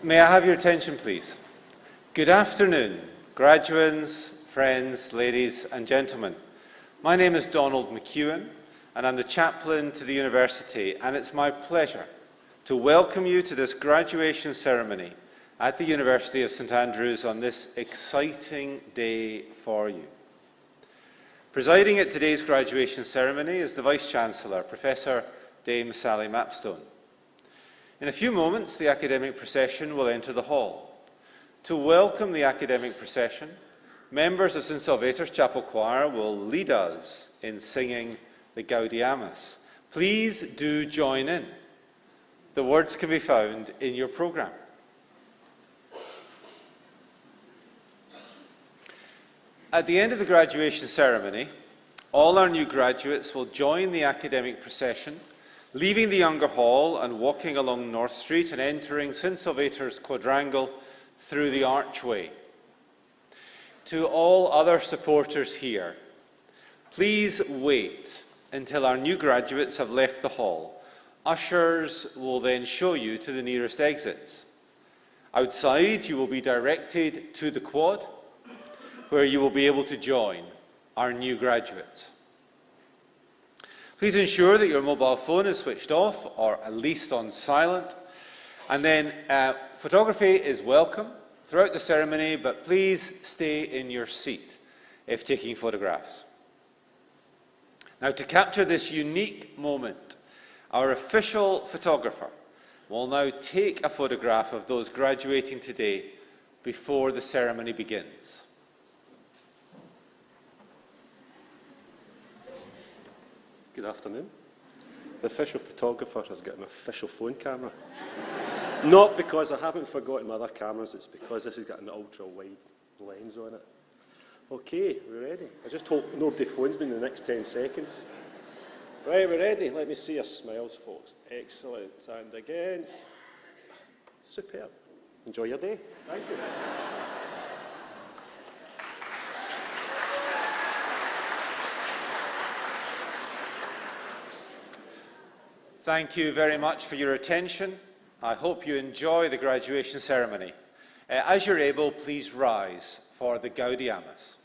May I have your attention, please? Good afternoon, graduates, friends, ladies and gentlemen. My name is Donald McEwen, and I'm the chaplain to the university, and it's my pleasure to welcome you to this graduation ceremony at the University of St Andrews on this exciting day for you. Presiding at today's graduation ceremony is the Vice-Chancellor, Professor Dame Sally Mapstone. In a few moments, the academic procession will enter the hall. To welcome the academic procession, members of St Salvator's Chapel Choir will lead us in singing the Gaudiamus. Please do join in. The words can be found in your programme. At the end of the graduation ceremony, all our new graduates will join the academic procession, leaving the younger hall and walking along North Street and entering St Salvator's quadrangle through the archway. To all other supporters here, please wait until our new graduates have left the hall. Ushers will then show you to the nearest exits. Outside, you will be directed to the quad, where you will be able to join our new graduates. Please ensure that your mobile phone is switched off or at least on silent. And then photography is welcome throughout the ceremony, but please stay in your seat if taking photographs. Now, to capture this unique moment, our official photographer will now take a photograph of those graduating today before the ceremony begins. Good afternoon. The official photographer has got an official phone camera. Not because I haven't forgotten my other cameras, it's because this has got an ultra-wide lens on it. Okay, we're ready. I just hope nobody phones me in the next 10 seconds. Right, we're ready. Let me see your smiles, folks. Excellent. And again, superb. Enjoy your day. Thank you. Thank you very much for your attention. I hope you enjoy the graduation ceremony. As you're able, please rise for the Gaudiamus.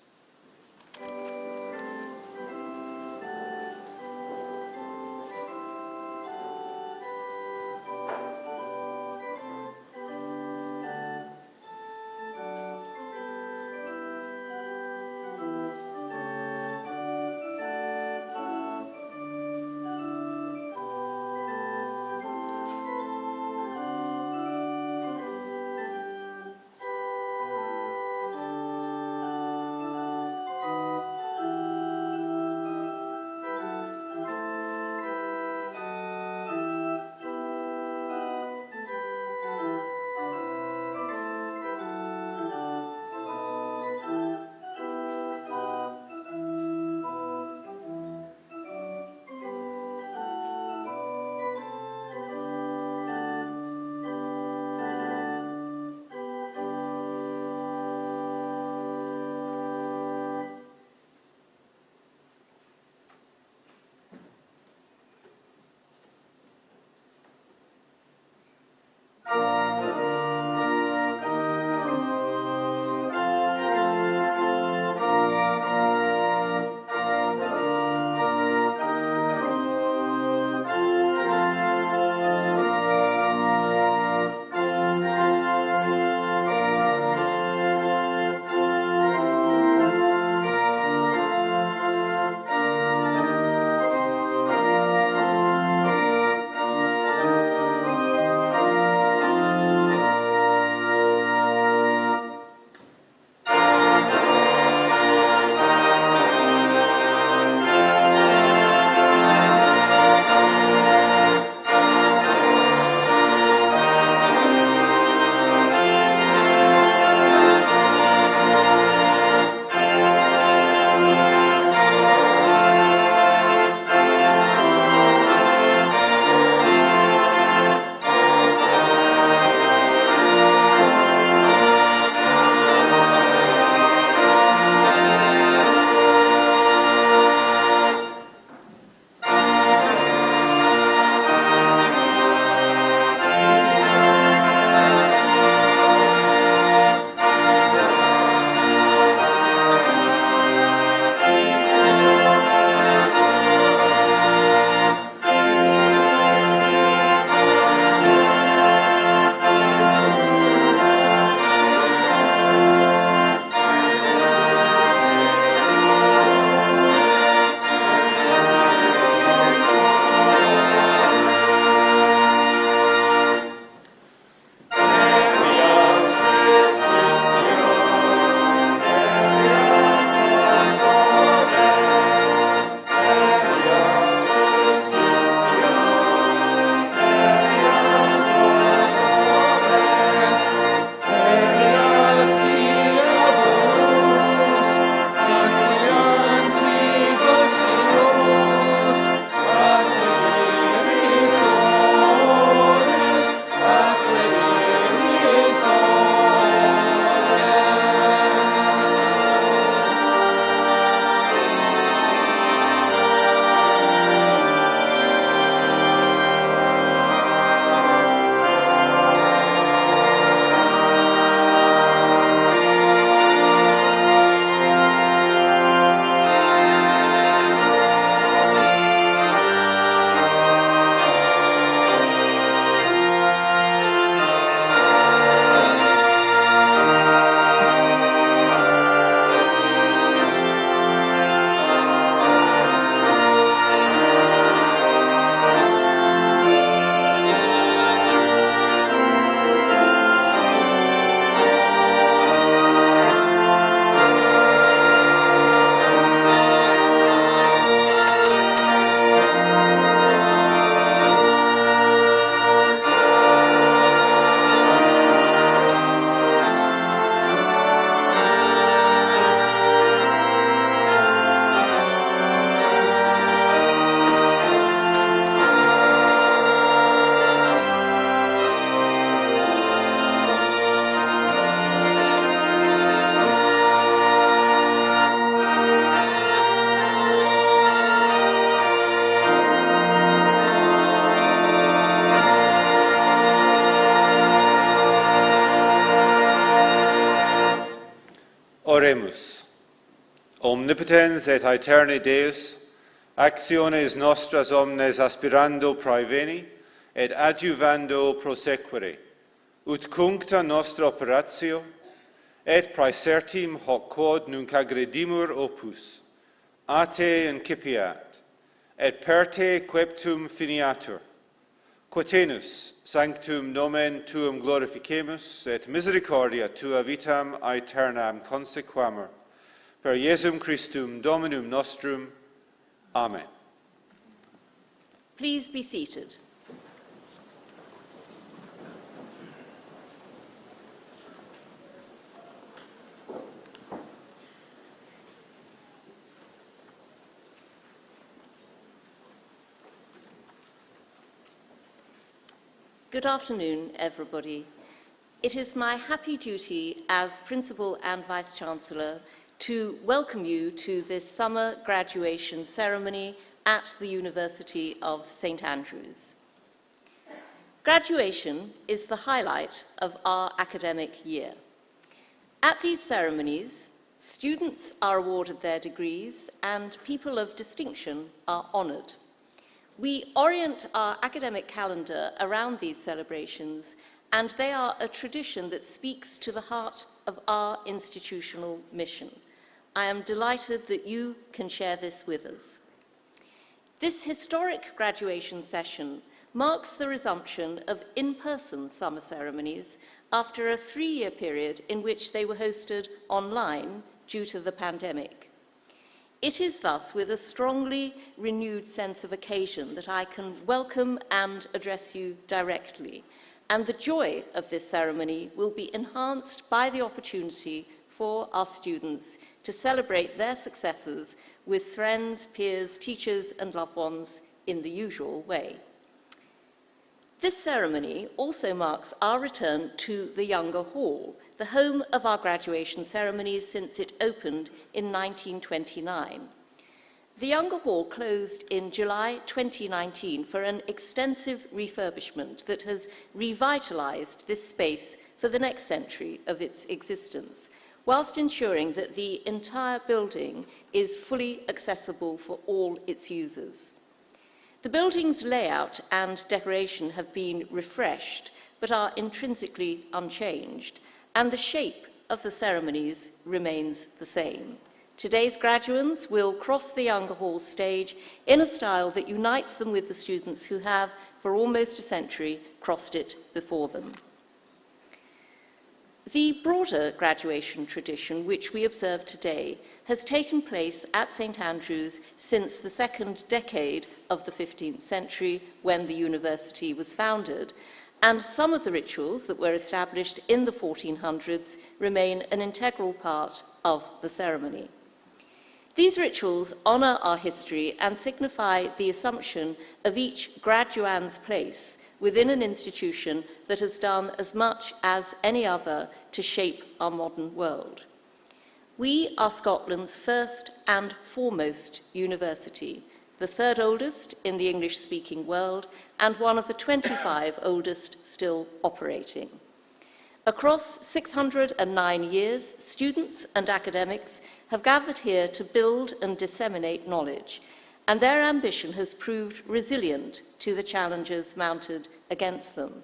Oremus. Omnipotens et aeterni Deus, actiones nostras omnes aspirando praeveni, et adjuvando prosequere, ut cuncta nostra operatio, et praesertim hoc quod nunc agredimur opus, a te incipiat, et per te queptum finiatur, quatenus sanctum nomen tuum glorificemus, et misericordia tua vitam aeternam consequamur, per Iesum Christum Dominum nostrum. Amen. Please be seated. Good afternoon, everybody. It is my happy duty as Principal and Vice-Chancellor to welcome you to this summer graduation ceremony at the University of St. Andrews. Graduation is the highlight of our academic year. At these ceremonies, students are awarded their degrees and people of distinction are honoured. We orient our academic calendar around these celebrations, and they are a tradition that speaks to the heart of our institutional mission. I am delighted that you can share this with us. This historic graduation session marks the resumption of in-person summer ceremonies after a 3-year period in which they were hosted online due to the pandemic. It is thus with a strongly renewed sense of occasion that I can welcome and address you directly, and the joy of this ceremony will be enhanced by the opportunity for our students to celebrate their successes with friends, peers, teachers, and loved ones in the usual way. This ceremony also marks our return to the Younger Hall, the home of our graduation ceremonies since it opened in 1929. The Younger Hall closed in July 2019 for an extensive refurbishment that has revitalised this space for the next century of its existence, whilst ensuring that the entire building is fully accessible for all its users. The building's layout and decoration have been refreshed, but are intrinsically unchanged, and the shape of the ceremonies remains the same. Today's graduands will cross the Younger Hall stage in a style that unites them with the students who have, for almost a century, crossed it before them. The broader graduation tradition which we observe today has taken place at St. Andrews since the second decade of the 15th century, when the university was founded, and some of the rituals that were established in the 1400s remain an integral part of the ceremony. These rituals honour our history and signify the assumption of each graduand's place within an institution that has done as much as any other to shape our modern world. We are Scotland's first and foremost university, the third oldest in the English-speaking world, and one of the 25 oldest still operating. Across 609 years, students and academics have gathered here to build and disseminate knowledge, and their ambition has proved resilient to the challenges mounted against them.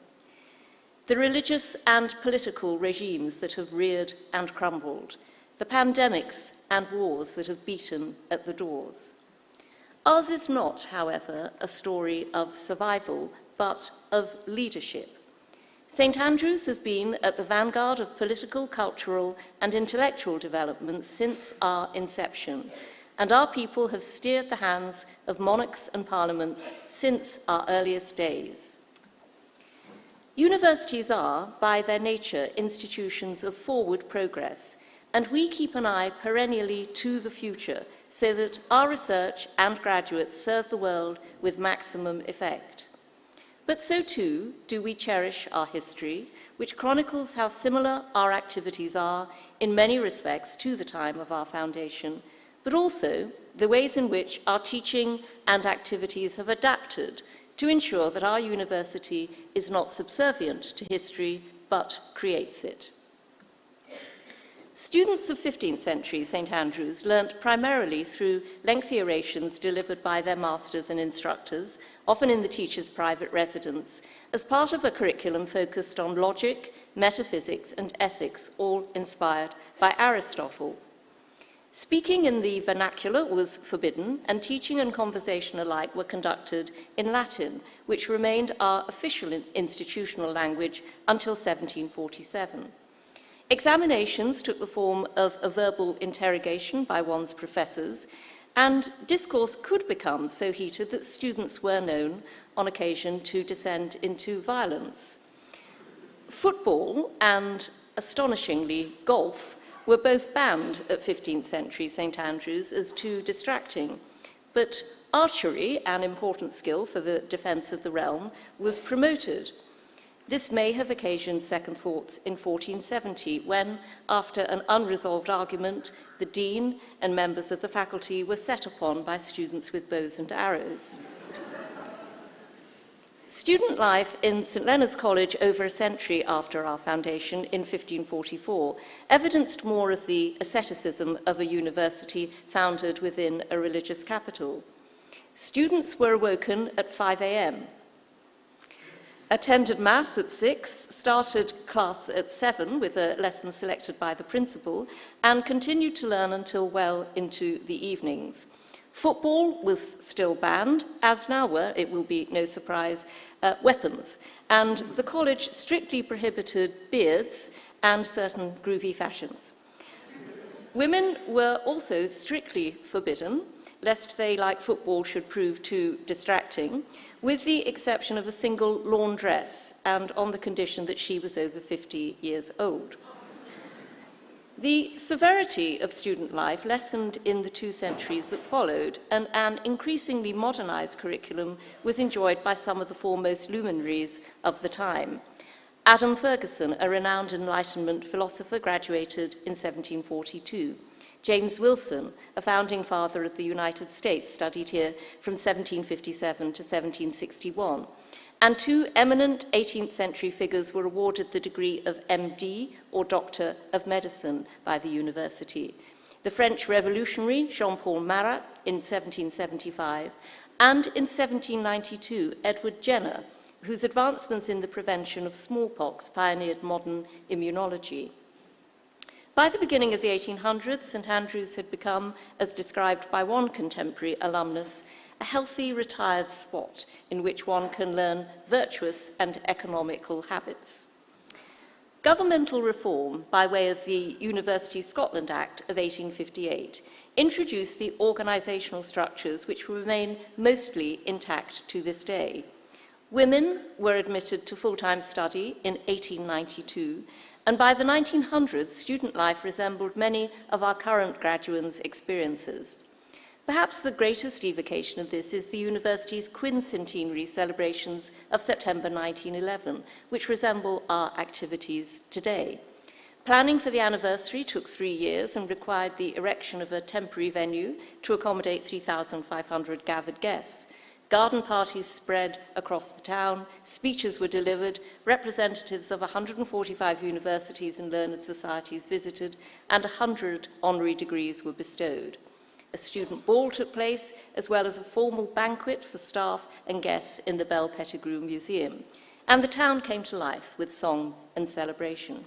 The religious and political regimes that have reared and crumbled, the pandemics and wars that have beaten at the doors. Ours is not, however, a story of survival, but of leadership. St. Andrews has been at the vanguard of political, cultural, and intellectual development since our inception, and our people have steered the hands of monarchs and parliaments since our earliest days. Universities are, by their nature, institutions of forward progress, and we keep an eye perennially to the future so that our research and graduates serve the world with maximum effect. But so too do we cherish our history, which chronicles how similar our activities are in many respects to the time of our foundation, but also the ways in which our teaching and activities have adapted to ensure that our university is not subservient to history, but creates it. Students of 15th century St Andrews learnt primarily through lengthy orations delivered by their masters and instructors, often in the teacher's private residence, as part of a curriculum focused on logic, metaphysics and ethics, all inspired by Aristotle. Speaking in the vernacular was forbidden, and teaching and conversation alike were conducted in Latin, which remained our official institutional language until 1747. Examinations took the form of a verbal interrogation by one's professors, and discourse could become so heated that students were known, on occasion, to descend into violence. Football and, astonishingly, golf were both banned at 15th century St Andrews as too distracting, but archery, an important skill for the defence of the realm, was promoted. This may have occasioned second thoughts in 1470, when, after an unresolved argument, the dean and members of the faculty were set upon by students with bows and arrows. Student life in St Leonard's College over a century after our foundation in 1544 evidenced more of the asceticism of a university founded within a religious capital. Students were awoken at 5 a.m., attended Mass at 6, started class at 7 with a lesson selected by the principal, and continued to learn until well into the evenings. Football was still banned, as now were, it will be no surprise, weapons, and the college strictly prohibited beards and certain groovy fashions. Women were also strictly forbidden, lest they, like football, should prove too distracting, with the exception of a single laundress, and on the condition that she was over 50 years old. The severity of student life lessened in the 2 centuries that followed, and an increasingly modernized curriculum was enjoyed by some of the foremost luminaries of the time. Adam Ferguson, a renowned Enlightenment philosopher, graduated in 1742. James Wilson, a founding father of the United States, studied here from 1757 to 1761. And 2 eminent 18th century figures were awarded the degree of MD, or Doctor of Medicine, by the university. The French revolutionary Jean-Paul Marat in 1775, and in 1792, Edward Jenner, whose advancements in the prevention of smallpox pioneered modern immunology. By the beginning of the 1800s, St Andrews had become, as described by one contemporary alumnus, a healthy, retired spot in which one can learn virtuous and economical habits. Governmental reform, by way of the University Scotland Act of 1858, introduced the organisational structures which remain mostly intact to this day. Women were admitted to full-time study in 1892, and by the 1900s, student life resembled many of our current graduates' experiences. Perhaps the greatest evocation of this is the university's quincentenary celebrations of September 1911, which resemble our activities today. Planning for the anniversary took 3 years and required the erection of a temporary venue to accommodate 3,500 gathered guests. Garden parties spread across the town, speeches were delivered, representatives of 145 universities and learned societies visited, and 100 honorary degrees were bestowed. A student ball took place, as well as a formal banquet for staff and guests in the Belle Pettigrew Museum, and the town came to life with song and celebration.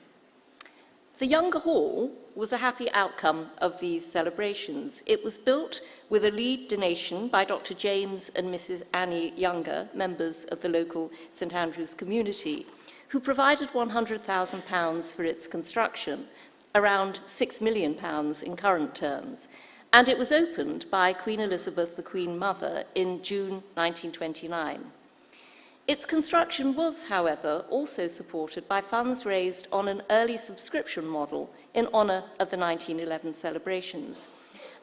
The Younger Hall was a happy outcome of these celebrations. It was built with a lead donation by Dr. James and Mrs. Annie Younger, members of the local St Andrews community, who provided £100,000 for its construction, around £6 million in current terms, and it was opened by Queen Elizabeth, the Queen Mother, in June 1929. Its construction was, however, also supported by funds raised on an early subscription model in honour of the 1911 celebrations,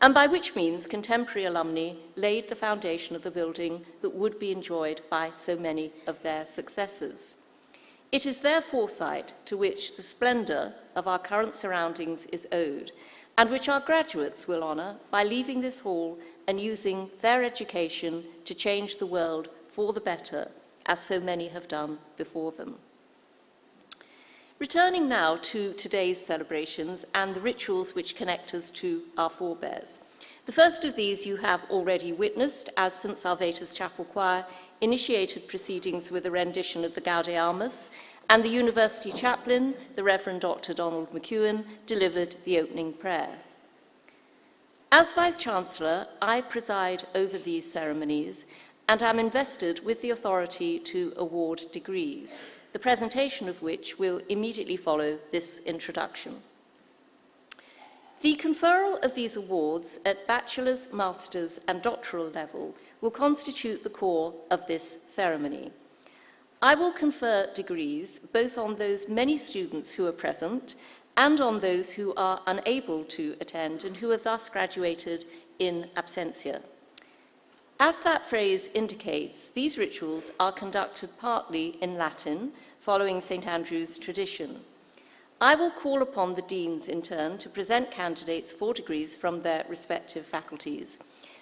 and by which means contemporary alumni laid the foundation of the building that would be enjoyed by so many of their successors. It is their foresight to which the splendour of our current surroundings is owed, and which our graduates will honour by leaving this hall and using their education to change the world for the better, as so many have done before them. Returning now to today's celebrations and the rituals which connect us to our forebears. The first of these you have already witnessed, as St. Salvator's Chapel Choir initiated proceedings with a rendition of the Gaudeamus, and the University Chaplain, the Reverend Dr. Donald McEwen, delivered the opening prayer. As Vice-Chancellor, I preside over these ceremonies and am invested with the authority to award degrees, the presentation of which will immediately follow this introduction. The conferral of these awards at bachelor's, master's and doctoral level will constitute the core of this ceremony. I will confer degrees both on those many students who are present and on those who are unable to attend and who have thus graduated in absentia. As that phrase indicates, these rituals are conducted partly in Latin, following St. Andrew's tradition. I will call upon the deans in turn to present candidates for degrees from their respective faculties,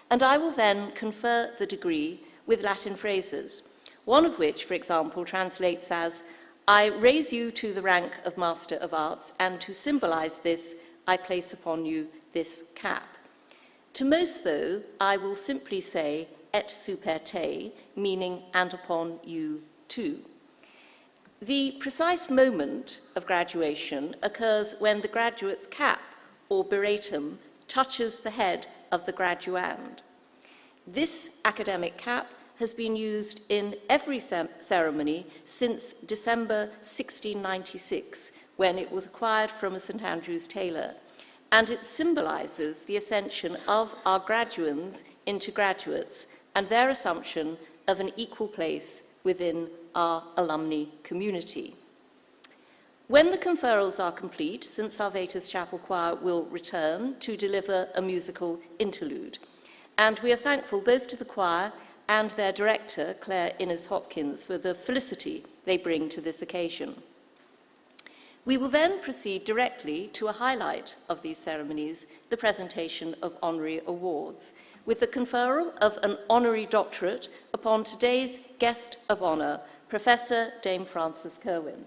and I will then confer the degree with Latin phrases, one of which, for example, translates as, "I raise you to the rank of Master of Arts, and to symbolize this, I place upon you this cap." To most, though, I will simply say, "et super te," meaning "and upon you too." The precise moment of graduation occurs when the graduate's cap, or beratum, touches the head of the graduand. This academic cap has been used in every ceremony since December 1696, when it was acquired from a St. Andrew's tailor, and it symbolizes the ascension of our graduands into graduates and their assumption of an equal place within our alumni community. When the conferrals are complete, St. Salvator's Chapel Choir will return to deliver a musical interlude, and we are thankful both to the choir and their director, Claire Innes-Hopkins, for the felicity they bring to this occasion. We will then proceed directly to a highlight of these ceremonies, the presentation of honorary awards, with the conferral of an honorary doctorate upon today's guest of honor, Professor Dame Frances Kirwin.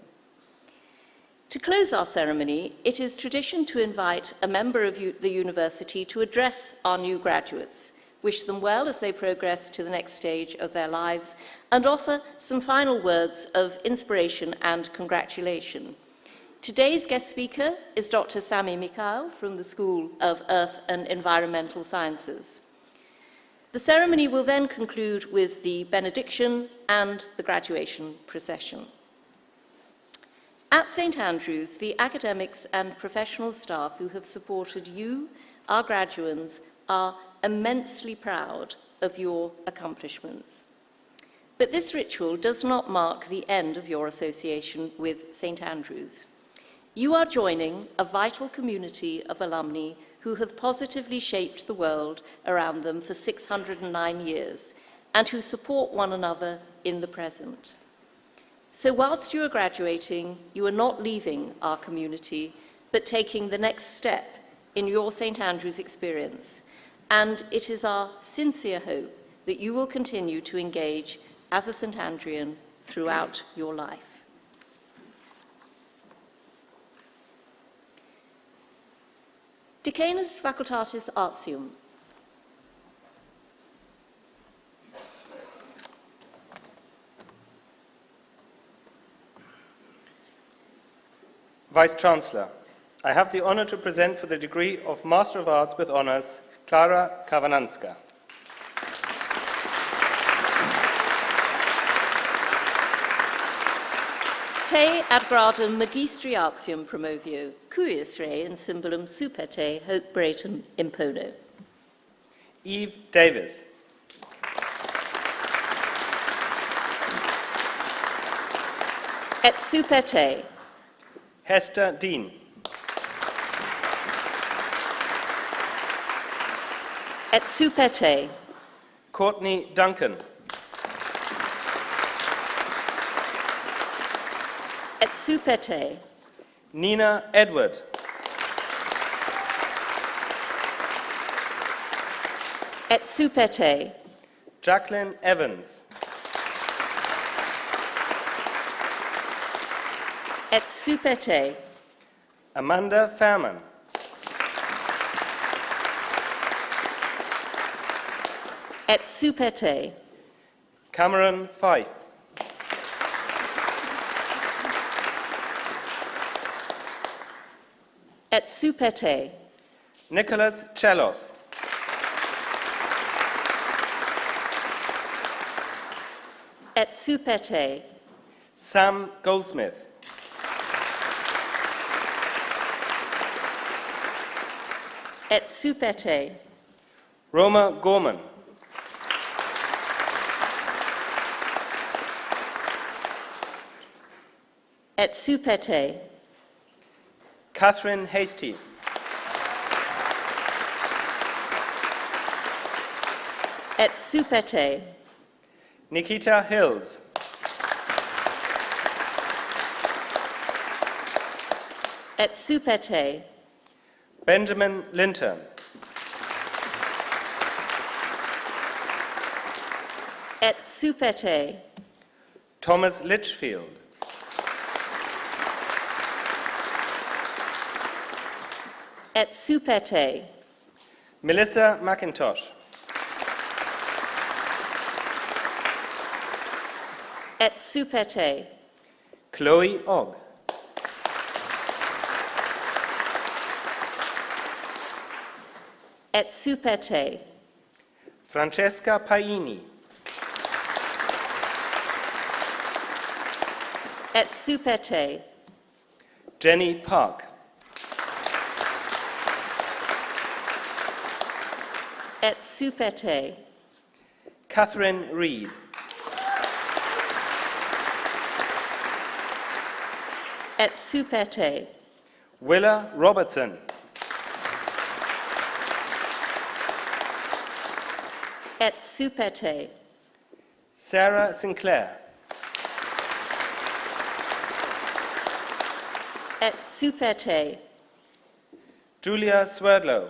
To close our ceremony, it is tradition to invite a member of the university to address our new graduates, wish them well as they progress to the next stage of their lives, and offer some final words of inspiration and congratulation. Today's guest speaker is Dr. Sami Mikhail from the School of Earth and Environmental Sciences. The ceremony will then conclude with the benediction and the graduation procession. At St. Andrews, the academics and professional staff who have supported you, our graduands, are immensely proud of your accomplishments. But this ritual does not mark the end of your association with St. Andrews. You are joining a vital community of alumni who have positively shaped the world around them for 609 years and who support one another in the present. So whilst you are graduating, you are not leaving our community, but taking the next step in your St. Andrews experience. And it is our sincere hope that you will continue to engage as a St. Andrean throughout your life. Decanus Facultatis Artium. Vice-Chancellor, I have the honor to present for the degree of Master of Arts with Honours, Klara Kavananska. Te ad gradum magistri artium promovio, cuius re in symbolum super te hoc bratum impono. Eve Davis. Et super te. Hester Dean. Et super te. Courtney Duncan. Et super te. Nina Edward. Et super te. Jacqueline Evans. Et supete. Amanda Fairman. Et supete. Cameron Fife. Et supete. Nicholas Chelos. Et supete. Sam Goldsmith. Et supete. Roma Gorman. Et supete. Catherine Hasty. Et supete. Nikita Hills. Et supete. Benjamin Linton. Et supete. Thomas Litchfield. Et supete. Melissa McIntosh. Et supete. Chloe Ogg. Et supete. Francesca Paini. Et supete. Jenny Park. Et supete. Catherine Reed. Et supete. Willa Robertson. Et supete. Sarah Sinclair. Et supete. Julia Swerdlow.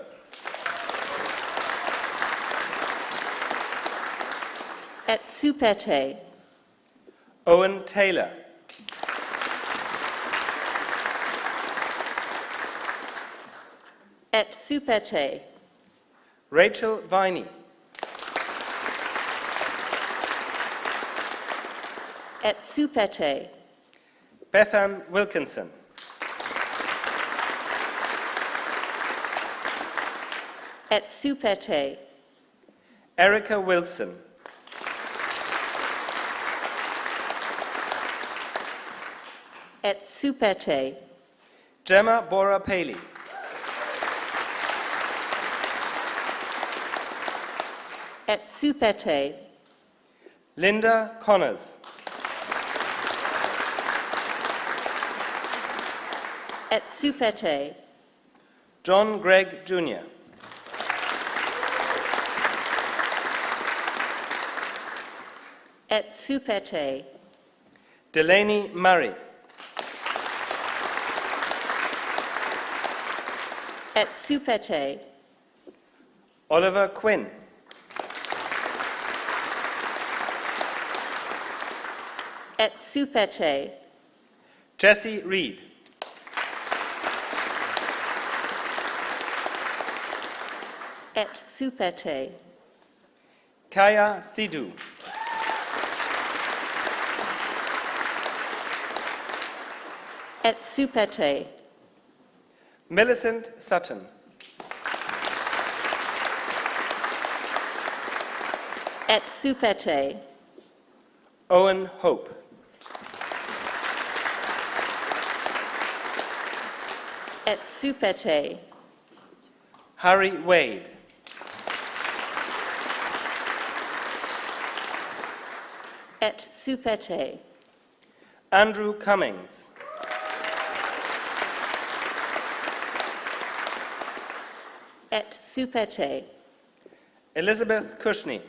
Et supete. Owen Taylor. Et supete. Rachel Viney. Et supete. Bethan Wilkinson. Et supete. Erica Wilson. Et supete. Gemma Bora Paley. Et supete. Linda Connors. Et supete. John Gregg Jr. Et supete. Delaney Murray. Et supete. Oliver Quinn. Et supete. Jesse Reed. Et supete. Kaya Sidhu. Et supete. Millicent Sutton. Et supete. Owen Hope. Et supete. Harry Wade. Et supete. Andrew Cummings. Et supete. Elizabeth Cushney.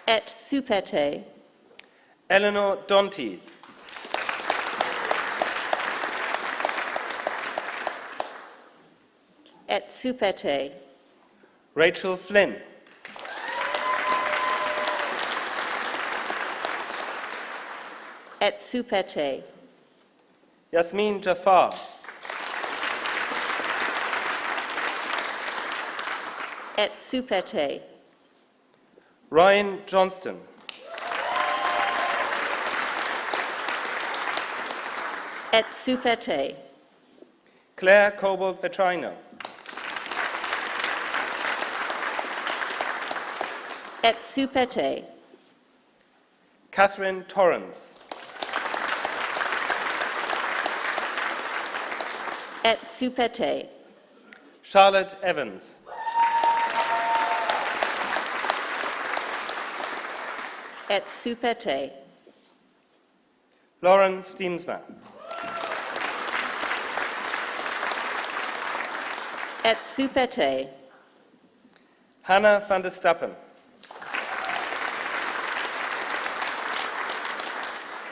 Et supete. Eleanor Dontes. Et supete. Rachel Flynn. Et super te. Yasmin Jafar. Et super te. Ryan Johnston. Et super te. Claire Cobold-Vetrino. Et super te. Catherine Torrance. Et super te. Charlotte Evans. Et super te. Lauren Steemsma. Et super te. Hannah van der Stappen.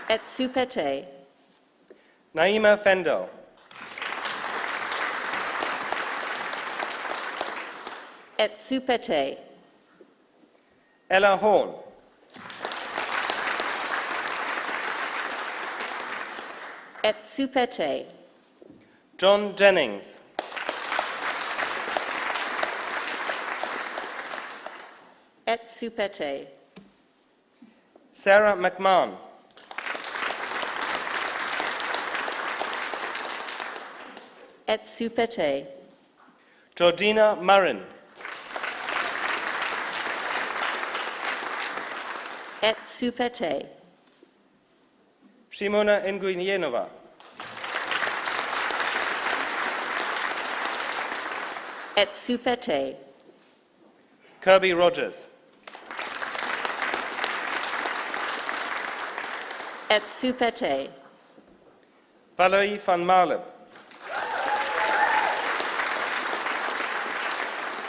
Et super te. Naima Fendo. Et super te. Ella Horn. Et super te. John Jennings. Et super te. Sarah McMahon. Et super te. Georgina Marin. Et super te. Shimona Nguyenova. Et super te. Kirby Rogers. Et super te. Valerie van Marlip.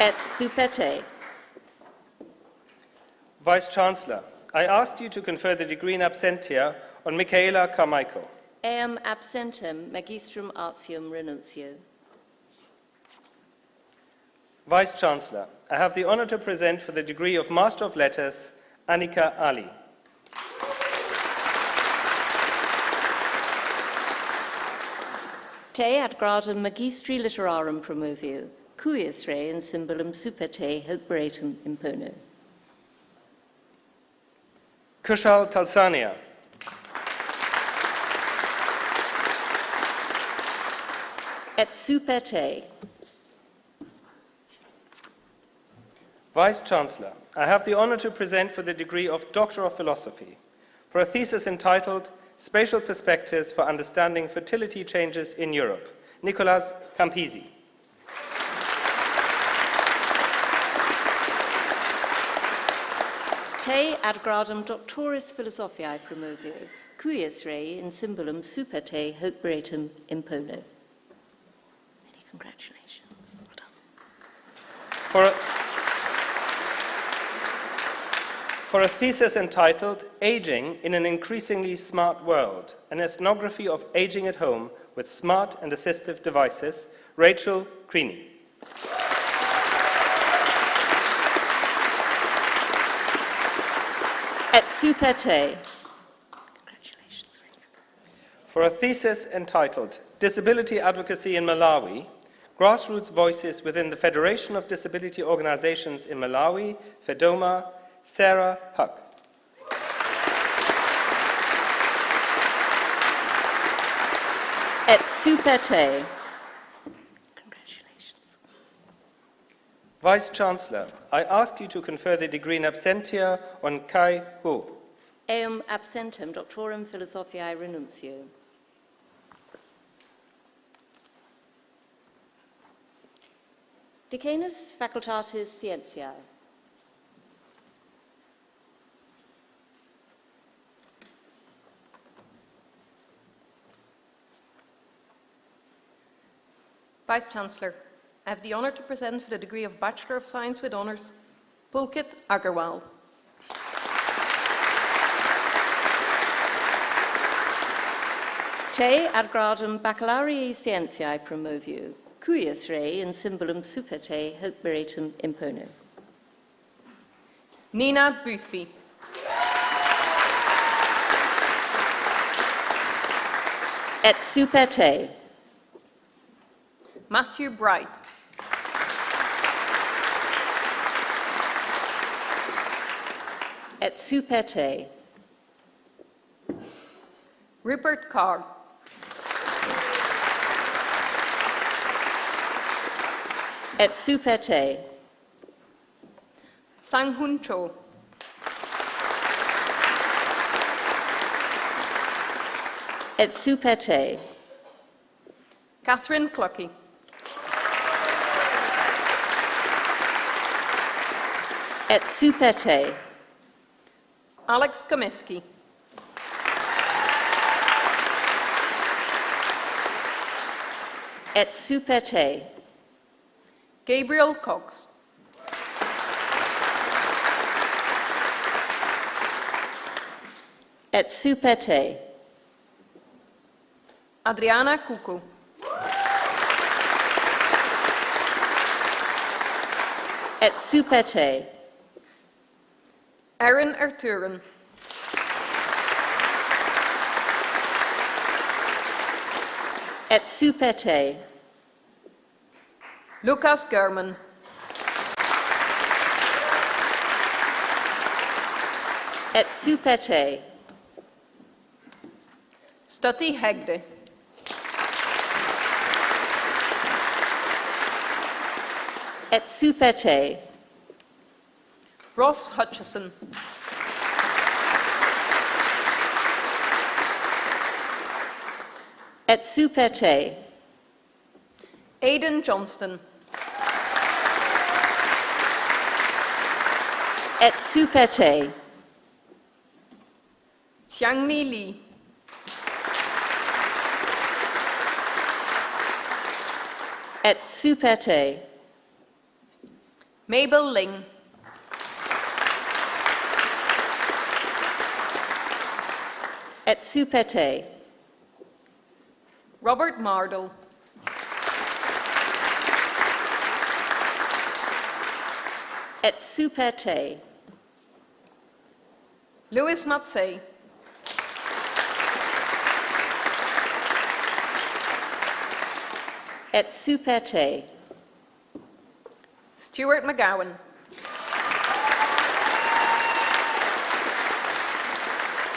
Et super te. Vice-Chancellor, I asked you to confer the degree in absentia on Michaela Carmichael. Eam absentem magistrum artium renuncio. Vice-Chancellor, I have the honor to present for the degree of Master of Letters, Annika Ali. Te ad gradum magistri literarum promovio, cuius re in symbolum super te hoc beratum impono. Kushal Talsania. Et super te. Vice-Chancellor, I have the honor to present for the degree of Doctor of Philosophy for a thesis entitled Spatial Perspectives for Understanding Fertility Changes in Europe, Nicolas Campisi. Te ad gradum doctoris philosophiae promovio, cuius re in symbolum super te hoc beratum impono. Many congratulations. Well done. For a thesis entitled Aging in an Increasingly Smart World, an ethnography of aging at home with smart and assistive devices, Rachel Creaney. Et super te. Congratulations. For a thesis entitled Disability Advocacy in Malawi, Grassroots Voices within the Federation of Disability Organizations in Malawi, FEDOMA, Sarah Huck. Et super te. Congratulations. Vice-Chancellor, I ask you to confer the degree in absentia on Kai Hu. Eum absentem doctorum philosophiae renuncio. Decanus Facultatis Scientiae. Vice-Chancellor, I have the honour to present for the degree of Bachelor of Science with Honours, Pulkit Agarwal. Te ad gradum baccalaureae scientiae promovio, cuius re in symbolum super te hoc beratum impono. Nina Boothby. Et Superte. Matthew Bright. Et Superte. Rupert Carr. Et Superte. Sang Hun Cho. Et Superte. Catherine Clucky. Et Superte. Alex Komisky. Et Superte. Gabriel Cox. Et Superte. Adriana Kuku. Et Superte. Erin Arturen. Et Superte. Lucas German. Et Superte. Stutti Hegde. Et Superte. Ross Hutchison. Et Superte. Aidan Johnston. Et Superte. Xiangni Li. Et Superte. Mabel Ling. Et Superte. Robert Mardle. Et Superte. Louis Matsei. Et Superte. Stuart McGowan.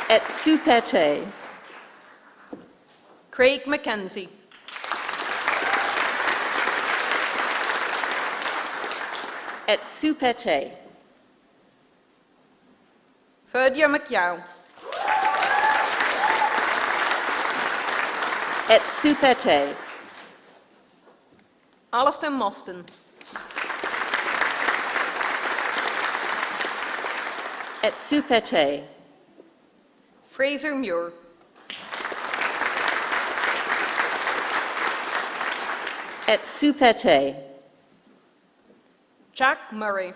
Et Superte. Craig Mackenzie. Et Superte. Ferdia McYow. Et Superte. Alistair Mostyn. Et Superte. Fraser Muir. Et Superte. Jack Murray.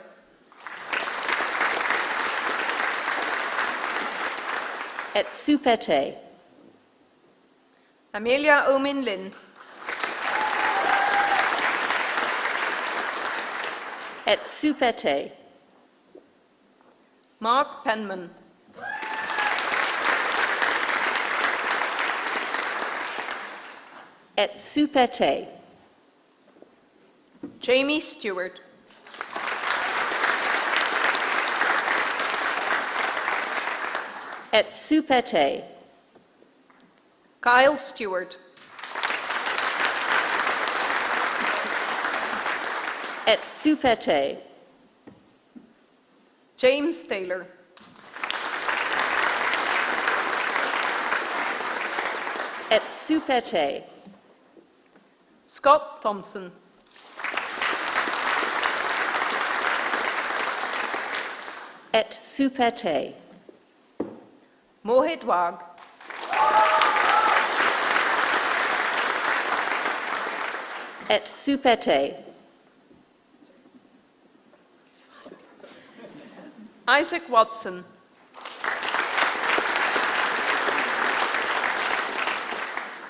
Et Superte. Amelia Omin Lynn. Et Superte. Mark Penman. Et Superte. Jamie Stewart. Et Superte. Kyle Stewart. Et Superte. James Taylor. Et Superte. Scott Thompson. Et Superte. Mohit Wag. Et Superte. Isaac Watson.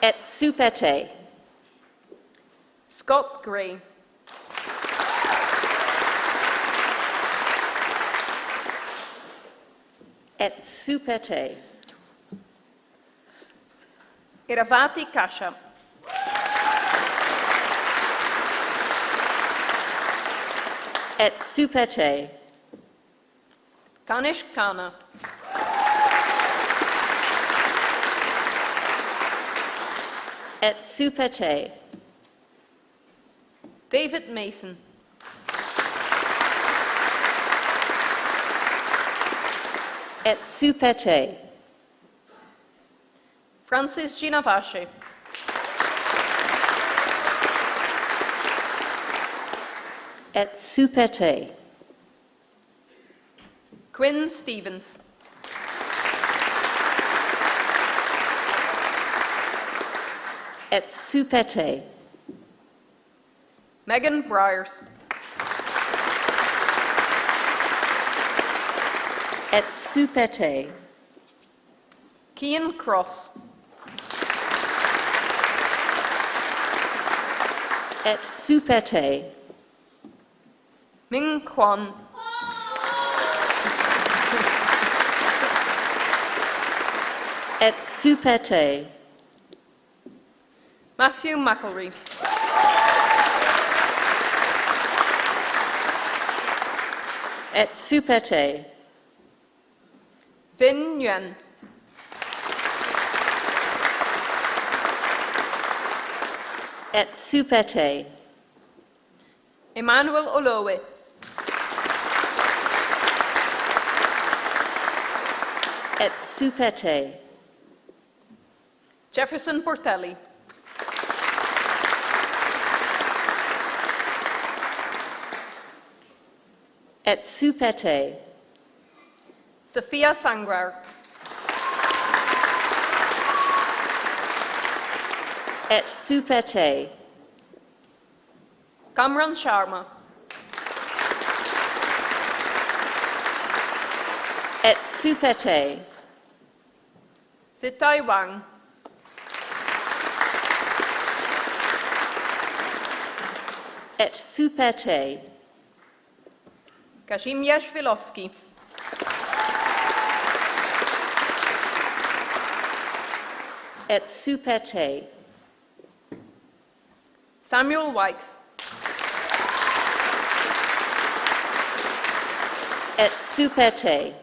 Et Superte. Scott Gray. Et Superte. Iravati Kasha. Et Supete. Kanish Kana. Et Supete. David Mason. Et Supete. Francis Ginavache. Et Supete. Quinn Stevens. Et Supete. Megan Bryers. Et Supete. Cian Cross. Et Supete. Ming Kwan. Et Supete. Matthew McElry. Et Supete. Vin Nguyen. Et Supete. Emmanuel Olowe. Et Supete. Jefferson Portelli. Et Supete. Sophia Sangrar. Et Supete. Kamran Sharma. Et Supete. Zitai Wang. Et Supete. Kazimierz Wilowski. Et Supete. Samuel Wykes. Et Supete.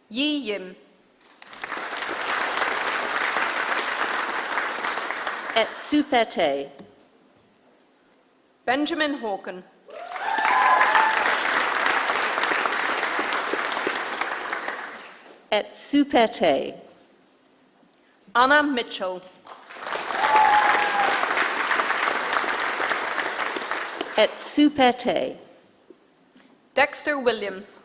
Yi Yim. Et Supete. Benjamin Hawken. Et Supete. Anna Mitchell. Et Supete. Dexter Williams.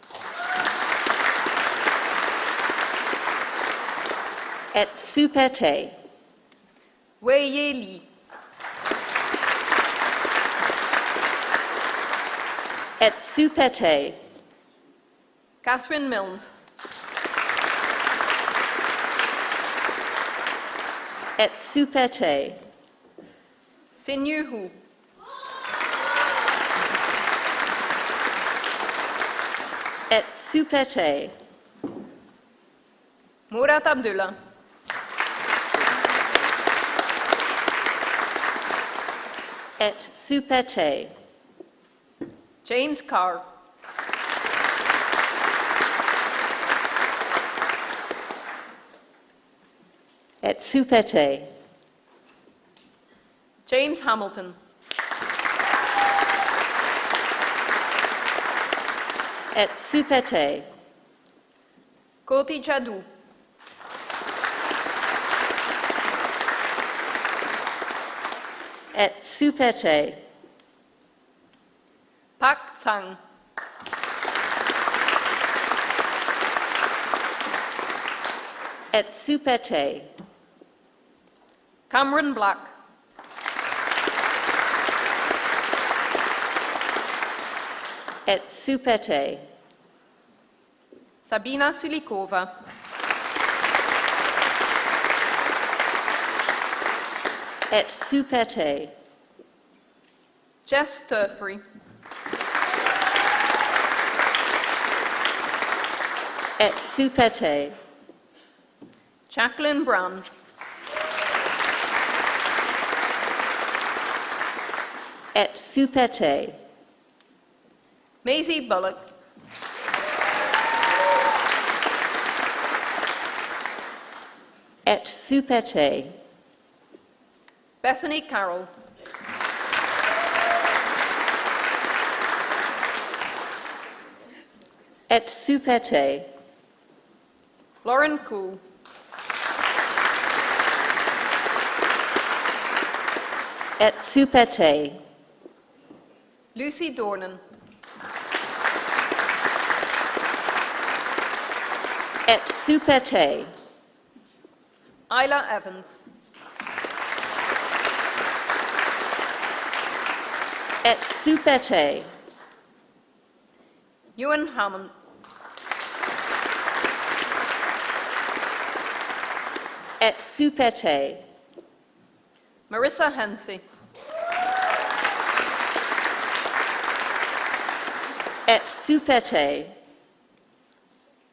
Et Supete. Wei Ye Lee. Et Supete. Catherine Milnes. Et Supete. Sinyu Hu. Et Supete. Murat Abdullah. Et Supete. James Carr. Et Supete. James Hamilton. Et Supete. Koti Jadou. Et Supete. Pak Tsang. Et Supete. Cameron Black. Et Supete. Sabina Sulikova. Et Supete. Jess Turfrey. Et Supete. Jacqueline Brand. Et Supete. Maisie Bullock. Et Supete. Bethany Carroll. Et Supete. Lauren Cool. Et Supete. Lucy Dornan. Et Supete. Isla Evans. Et Supete. Ewan Hammond. Et Supete. Marissa Hensey. Et Supete.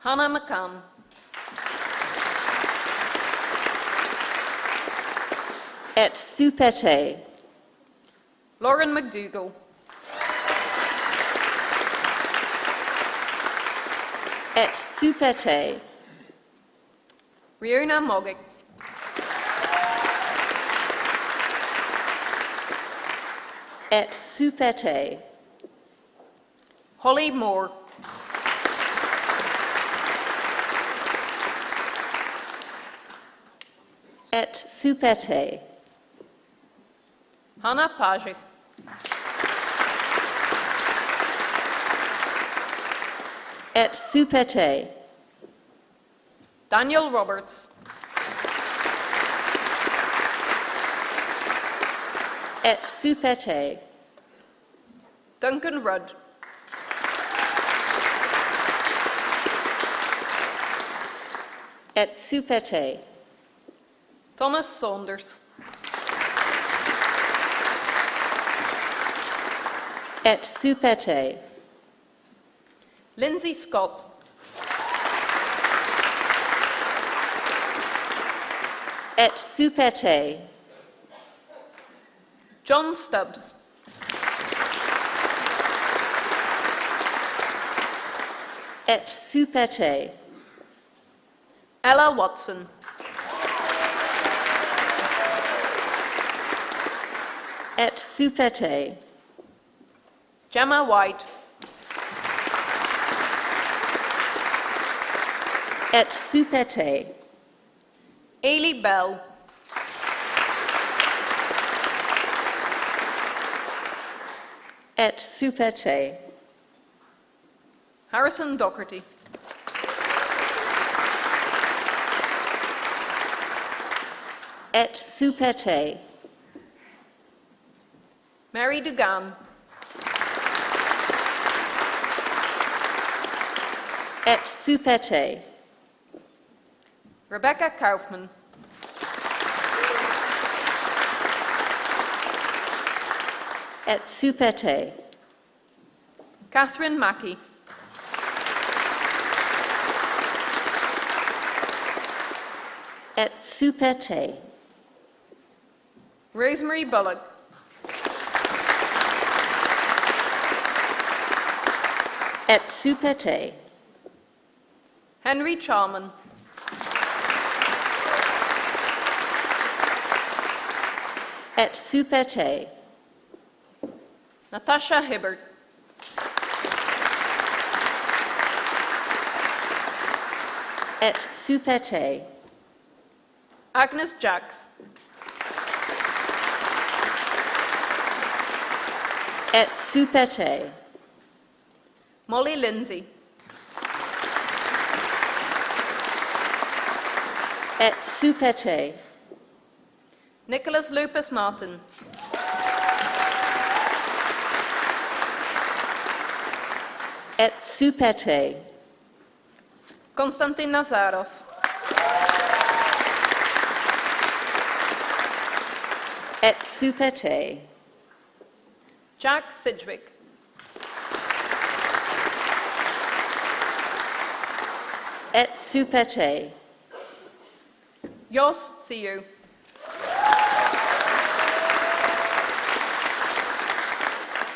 Hannah McCann. Et Supete. Lauren McDougall. Et Supete. Riona Moggick. Et Supete. Holly Moore. Et Supete. Hannah Pajich. Et Supete. Daniel Roberts. Et Supete. Duncan Rudd. Et Supete. Thomas Saunders. Et Supete. Lindsay Scott. Et Supete. John Stubbs. Et Supete. Ella Watson. Et Supete. Gemma White. Et Supete. Ailey Bell. Et Supete. Harrison Docherty. Et Supete. Mary Dugan. Et Supete. Rebecca Kaufman. Et Supete. Catherine Mackey. Et Supete. Rosemary Bullock. Et Supete. Henry Chalman. Et Supete. Natasha Hibbert. Et Supete. Agnes Jacks. Et Supete. Molly Lindsay. Et Supete. Nicholas Lupus Martin. Et Supete. Konstantin Nazarov. Et Supete. Jack Sidgwick. Et Supete. Jos Theo.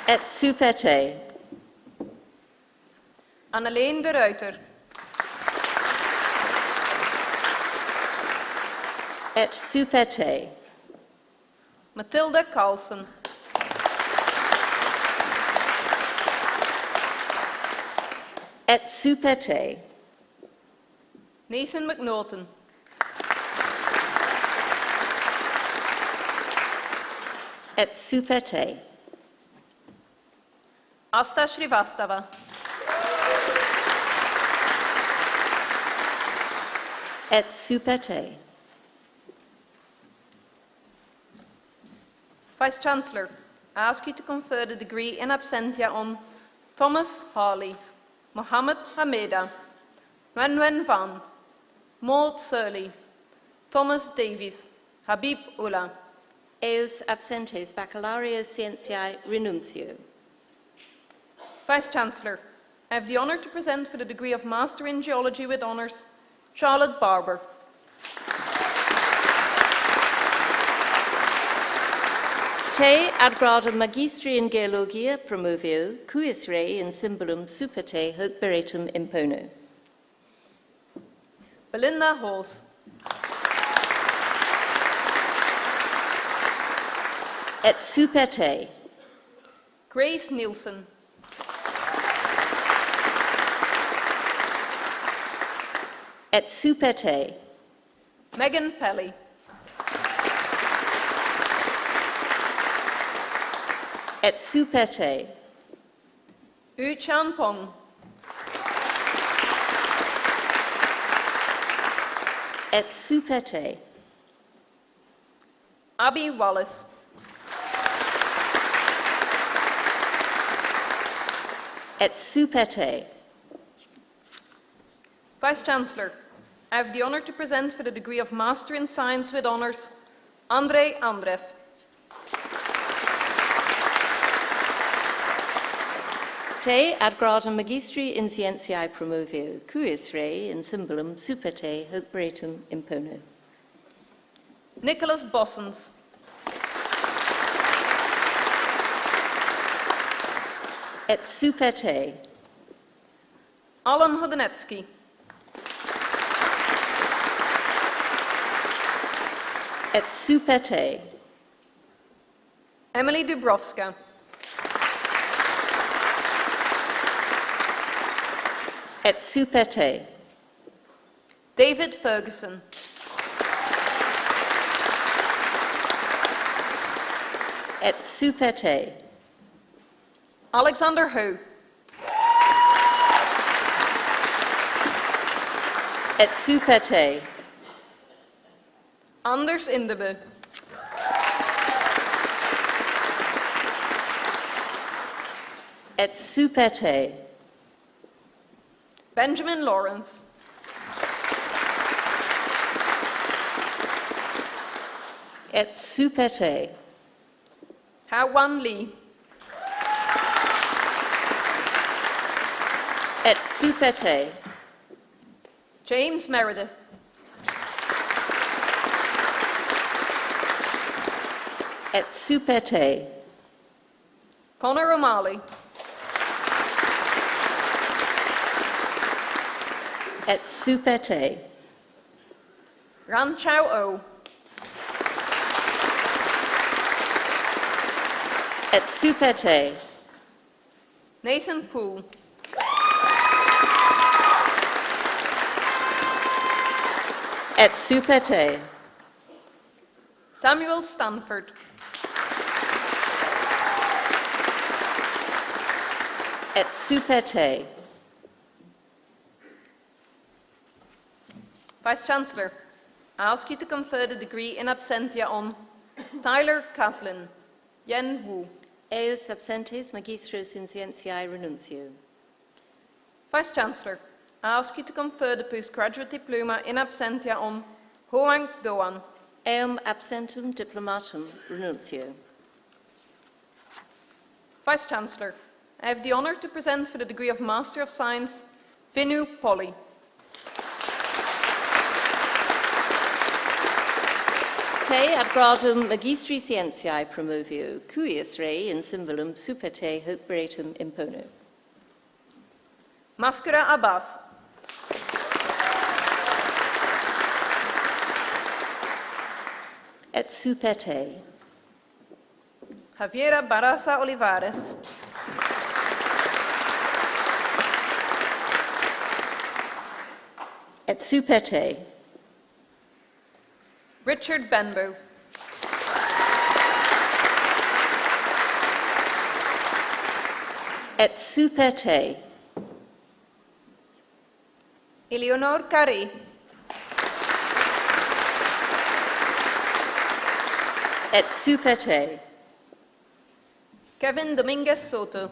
Et Supete. Anneleen de Ruiter. Et Supete. Mathilde Carlsen. Et Supete. Nathan McNaughton. Et Supete. Asta Srivastava. Et Supete. Vice-Chancellor, I ask you to confer the degree in absentia on Thomas Harley, Mohammed Hameda, Wenwen Van, Maud Surley, Thomas Davies, Habib Ullah. Eus absentes Baccalaureus Scientiae Renuncio. Vice-Chancellor, I have the honour to present for the degree of Master in Geology with honours, Charlotte Barber. Te ad gradum magistri in geologia promovio, cuius rei in symbolum superte hoc beretum impono. Belinda Hawes. Et Supete. Grace Nielsen. Et Supete. Megan Pelly. Et Supete. Yu Chan Pong. Et Supete. Abby Wallace. Et Supete. Vice-Chancellor, I have the honour to present for the degree of Master in Science with honours, Andrei Andreev. Te ad gradum magistri in scientiae promovio, cuius rei in symbolum superte hoc beretum impono. Nicholas Bossens. Et Supete. Alan Hodenetsky. Et Supete. Emily Dubrovska. Et Supete. David Ferguson. Et Supete. Alexander Ho. Et Supete. Anders Indebe. Et Supete. Benjamin Lawrence. Et Supete. Ha-Wan Lee. Et Supete. James Meredith. Et Supete. Connor O'Malley. Et Supete. Ran Chao O. Et Supete. Nathan Poole. Et Supete. Samuel Stanford. Et Supete. Vice-Chancellor, I ask you to confer the degree in absentia on Tyler Caslin, Yen Wu. Eus absentes magistris in scientiae renuncio. Vice-Chancellor, I ask you to confer the postgraduate diploma in absentia on Hoang Doan. Eum absentum diplomatum renuncio. Vice-Chancellor, I have the honour to present for the degree of Master of Science, Vinu Polly. Te ad gradum magistri scientiae promovio, cuius rei in symbolum super te hoc veretum impono. Maskura Abbas. Et super te. Javiera Barraza Olivares. Et super te. Richard Benbow. Et super te. Eleonor Carré. Et super te. Kevin Dominguez Soto.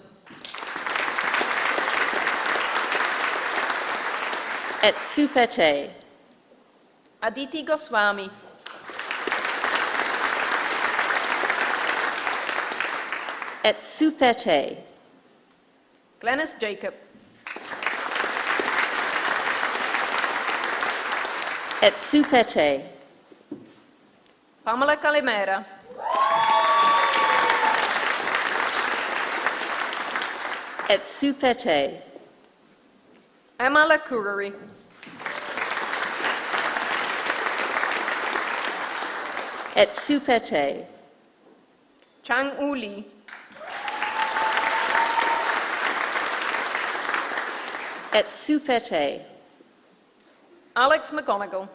Et super te. Aditi Goswami. Et super te. Glennis Jacob. Et super te. Pamela Calimera. Et super te. Emma Lacourri. Et super te. Chang U Lee. Et super te. Alex McGonigal.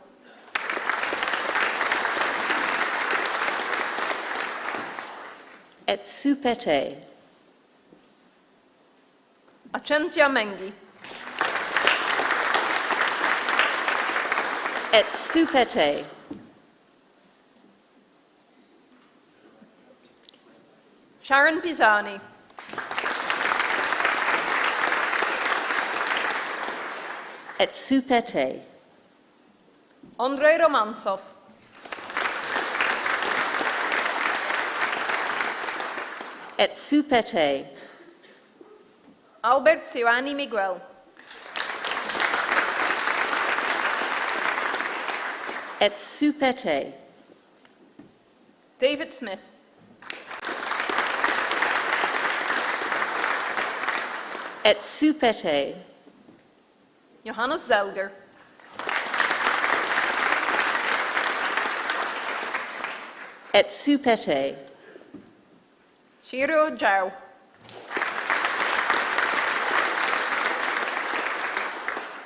Et super te. Achentia Mengi. Et super te. Sharon Pisani. Et super te. Andrei Romantsov. Et super te. Albert Siwani Miguel. Et super te. David Smith. Et super te. Johannes Zelger. Et super te. Shiro Zhao.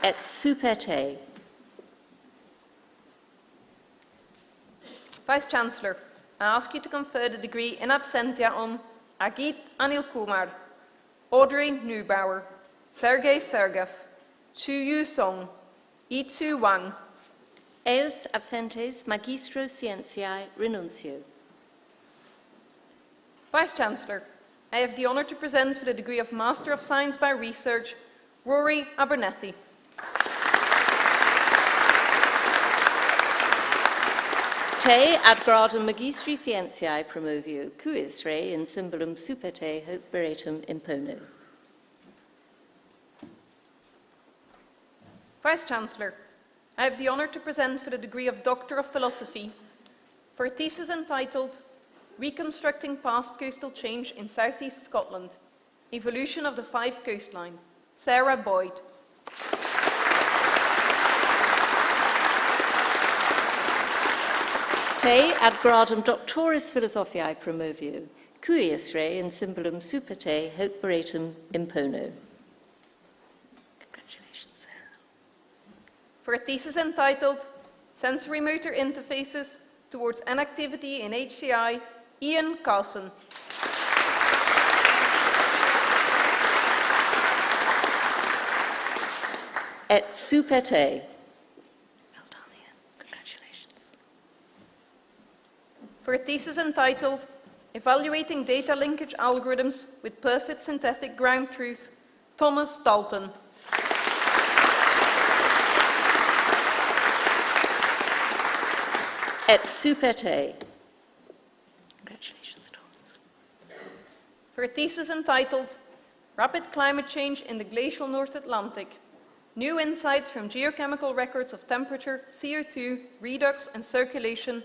Et super te. Vice-Chancellor, I ask you to confer the degree in absentia on Agit Anil Kumar, Audrey Neubauer, Sergei Sergev, Chuyu Song, Itsu Wang. Eos absentes magistro scientiae renuncio. Vice-Chancellor, I have the honour to present for the degree of Master of Science by Research, Rory Abernethy. Te ad gradum magistri scientiae promovio, cuius rei in symbolum super te hoc veretum impono. Vice-Chancellor, I have the honour to present for the degree of Doctor of Philosophy for a thesis entitled Reconstructing Past Coastal Change in South East Scotland, Evolution of the Fife Coastline, Sarah Boyd. Te ad gradum doctoris philosophiae promovio, cuius rei in symbolum super te hoc veretum impono. Congratulations, Sarah. For a thesis entitled Sensory Motor Interfaces Towards Inactivity in HCI, Ian Carlson. Et super te. Well done, Ian. Congratulations. For a thesis entitled Evaluating Data Linkage Algorithms with Perfect Synthetic Ground Truth, Thomas Dalton. Et super te. Congratulations, Thomas. For a thesis entitled Rapid Climate Change in the Glacial North Atlantic, New Insights from Geochemical Records of Temperature, CO2, Redox and Circulation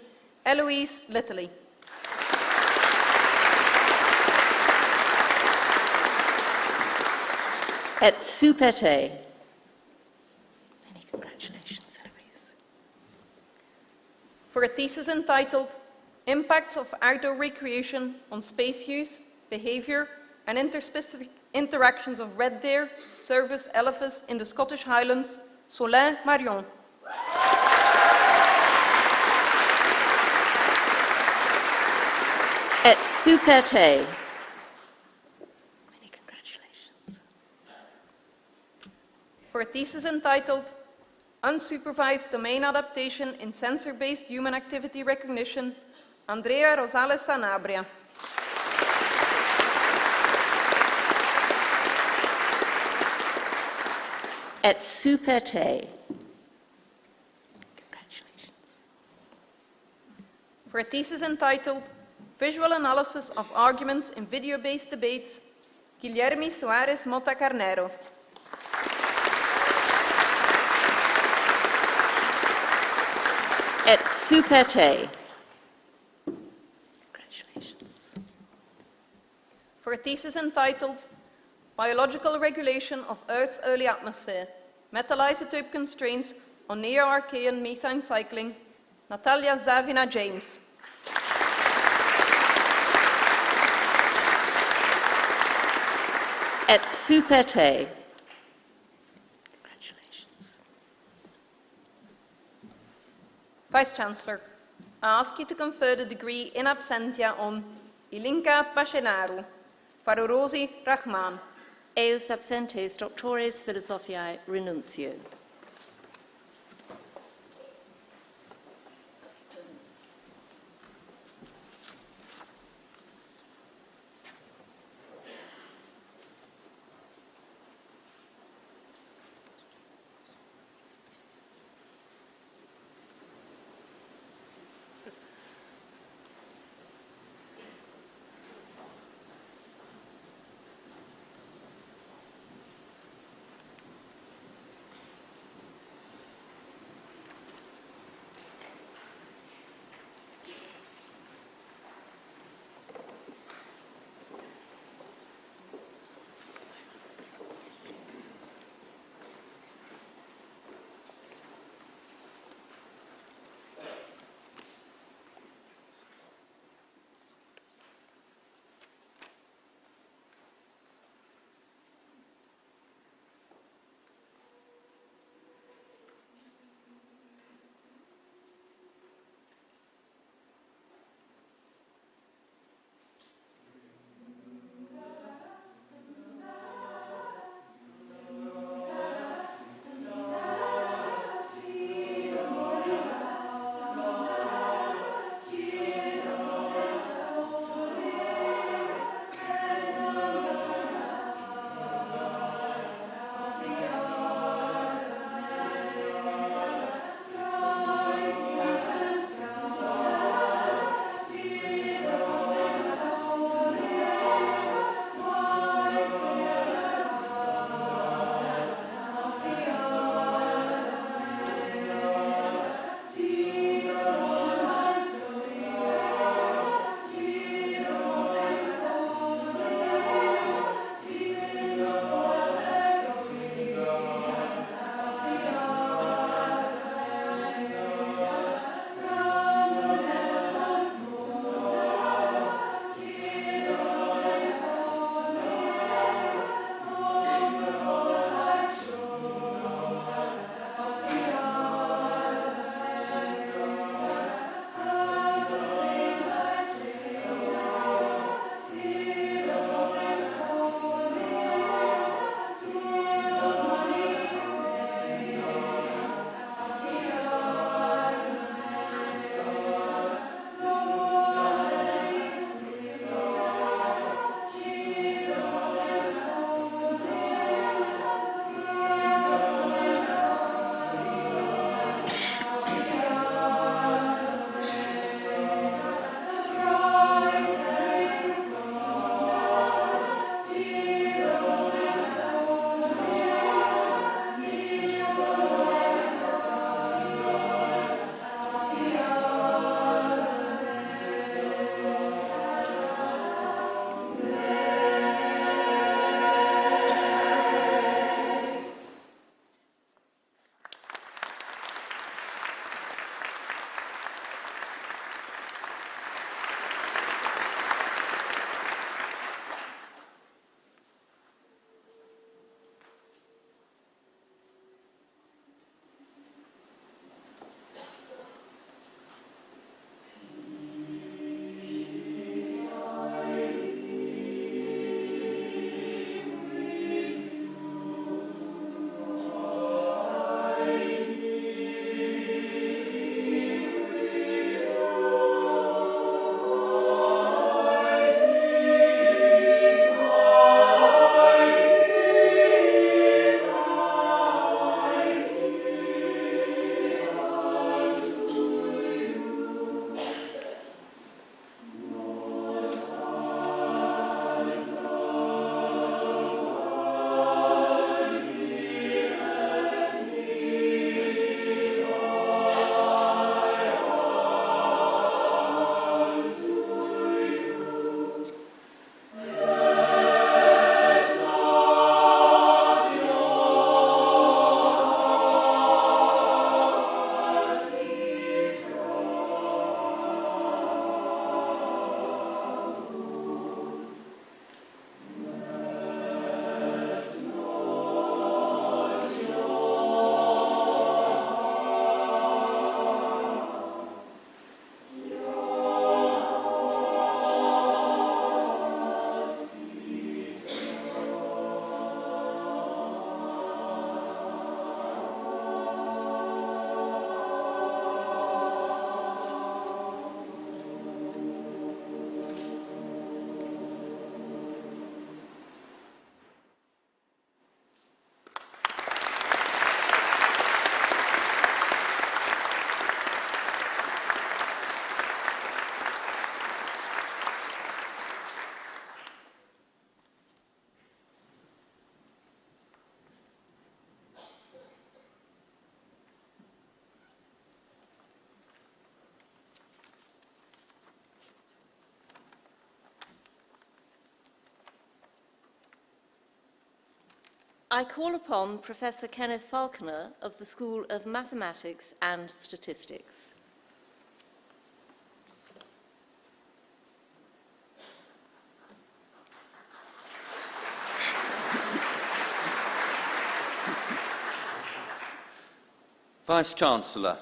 Eloise Littley. Et supete. Many congratulations, Eloise. For a thesis entitled Impacts of Outdoor Recreation on Space Use, Behaviour and Interspecific Interactions of Red Deer, Service Elephas in the Scottish Highlands, Solin Marion. Et supete. Many congratulations. For a thesis entitled Unsupervised Domain Adaptation in Sensor-Based Human Activity Recognition, Andrea Rosales Sanabria. Et supete. Congratulations. For a thesis entitled Visual Analysis of Arguments in Video-Based Debates, Guilherme Soares Mota Carneiro. Et supete. Congratulations. For a thesis entitled Biological Regulation of Earth's Early Atmosphere, Metal-Isotope Constraints on Neo-Archean Methane Cycling, Natalia Zavina James. Et supete. Congratulations. Vice-Chancellor, I ask you to confer the degree in absentia on Ilinka Pachenaru, Farorosi Rahman. Eus absentes doctores philosophiae renuncio. I call upon Professor Kenneth Falconer of the School of Mathematics and Statistics. Vice-Chancellor,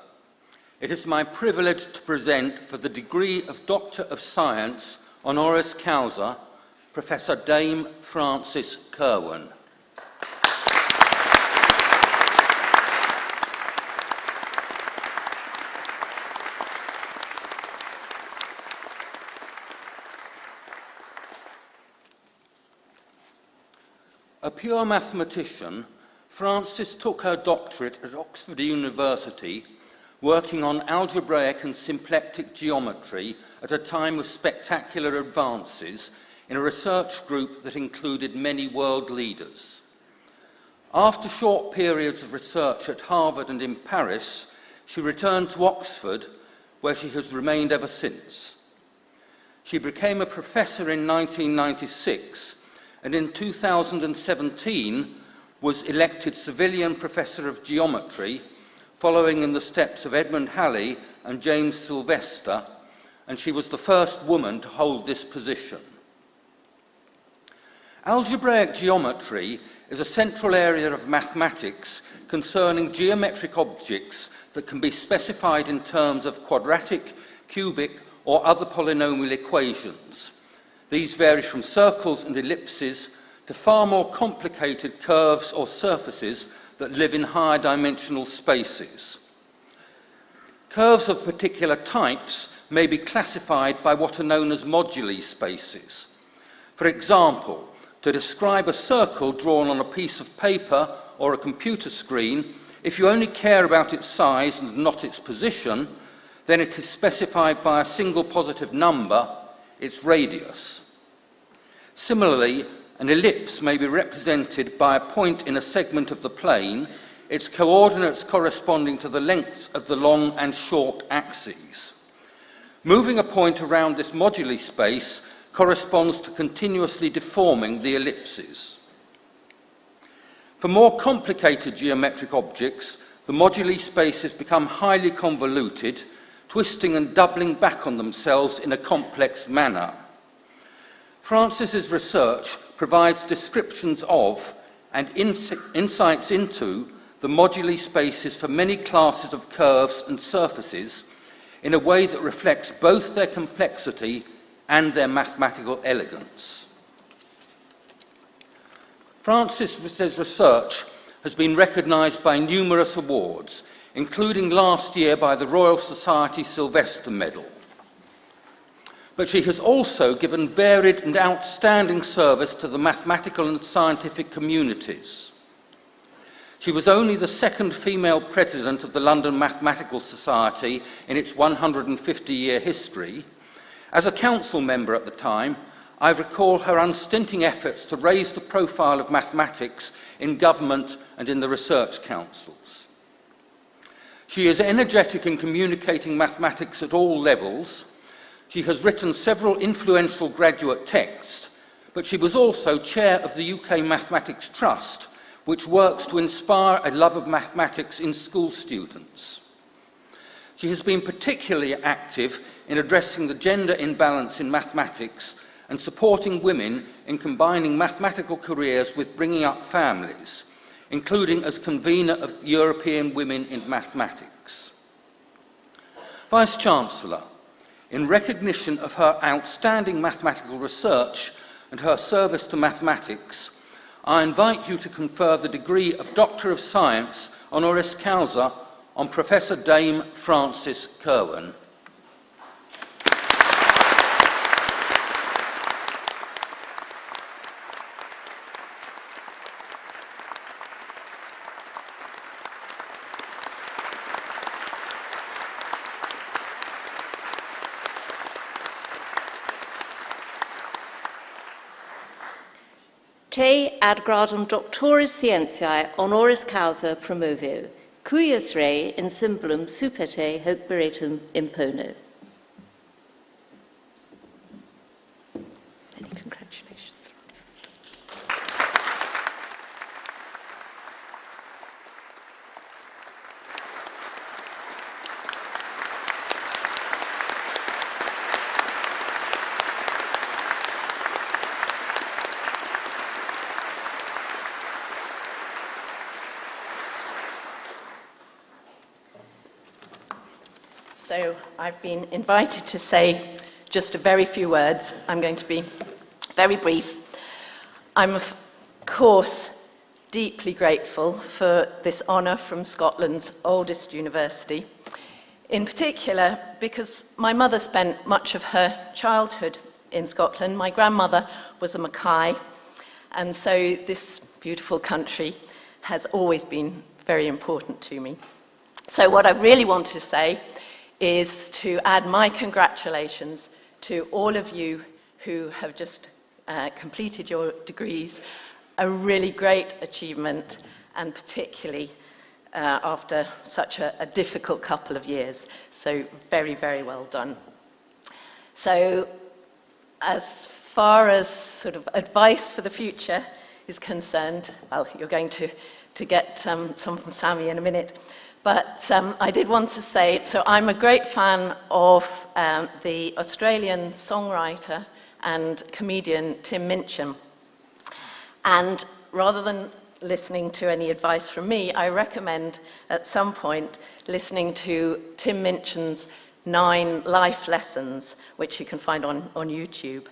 it is my privilege to present for the degree of Doctor of Science, honoris causa, Professor Dame Frances Kirwan. A pure mathematician, Frances took her doctorate at Oxford University, working on algebraic and symplectic geometry at a time of spectacular advances in a research group that included many world leaders. After short periods of research at Harvard and in Paris, she returned to Oxford, where she has remained ever since. She became a professor in 1996, and in 2017 was elected Civilian Professor of Geometry, following in the steps of Edmund Halley and James Sylvester, and she was the first woman to hold this position. Algebraic geometry is a central area of mathematics concerning geometric objects that can be specified in terms of quadratic, cubic, or other polynomial equations. These vary from circles and ellipses to far more complicated curves or surfaces that live in higher dimensional spaces. Curves of particular types may be classified by what are known as moduli spaces. For example, to describe a circle drawn on a piece of paper or a computer screen, if you only care about its size and not its position, then it is specified by a single positive number, its radius. Similarly, an ellipse may be represented by a point in a segment of the plane, its coordinates corresponding to the lengths of the long and short axes. Moving a point around this moduli space corresponds to continuously deforming the ellipses. For more complicated geometric objects, the moduli spaces become highly convoluted, twisting and doubling back on themselves in a complex manner. Frances's research provides descriptions of and insights into the moduli spaces for many classes of curves and surfaces in a way that reflects both their complexity and their mathematical elegance. Frances's research has been recognised by numerous awards, including last year by the Royal Society Sylvester Medal. But she has also given varied and outstanding service to the mathematical and scientific communities. She was only the second female president of the London Mathematical Society in its 150-year history. As a council member at the time, I recall her unstinting efforts to raise the profile of mathematics in government and in the research councils. She is energetic in communicating mathematics at all levels. She has written several influential graduate texts, but she was also chair of the UK Mathematics Trust, which works to inspire a love of mathematics in school students. She has been particularly active in addressing the gender imbalance in mathematics and supporting women in combining mathematical careers with bringing up families, including as convener of European Women in Mathematics. Vice-Chancellor, in recognition of her outstanding mathematical research and her service to mathematics, I invite you to confer the degree of Doctor of Science honoris causa on Professor Dame Frances Kirwan. Te ad gradum doctoris scientiae honoris causa promovio, cuius rei in symbolum supete hoc beretum impono. Many congratulations, Frances. so I've been invited to say just a very few words. I'm going to be very brief. I'm, of course, deeply grateful for this honour from Scotland's oldest university, in particular because my mother spent much of her childhood in Scotland. My grandmother was a Mackay, and so this beautiful country has always been very important to me. So what I really want to say is to add my congratulations to all of you who have just completed your degrees, a really great achievement, and particularly after such a difficult couple of years. So very, very well done. So as far as sort of advice for the future is concerned, well, you're going to get some from Sammy in a minute, but I did want to say, so I'm a great fan of the Australian songwriter and comedian Tim Minchin. And rather than listening to any advice from me, I recommend at some point listening to Tim Minchin's 9 life lessons, which you can find on YouTube.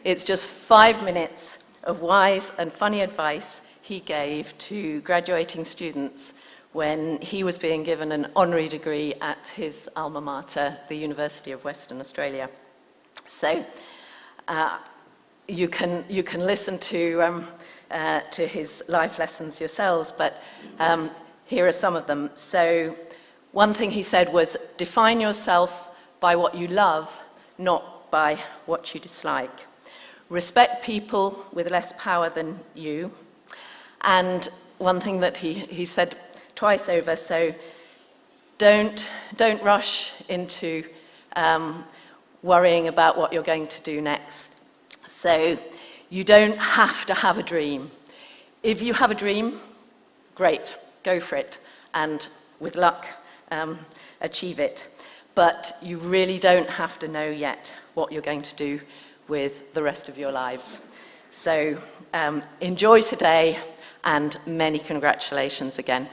It's just 5 minutes of wise and funny advice he gave to graduating students when he was being given an honorary degree at his alma mater, the University of Western Australia. So you can listen to his life lessons yourselves, but here are some of them. So one thing he said was, define yourself by what you love, not by what you dislike. Respect people with less power than you. And one thing that he said twice over, so don't rush into worrying about what you're going to do next. So you don't have to have a dream. If you have a dream, great, go for it, and with luck, achieve it. But you really don't have to know yet what you're going to do with the rest of your lives. So enjoy today, and many congratulations again.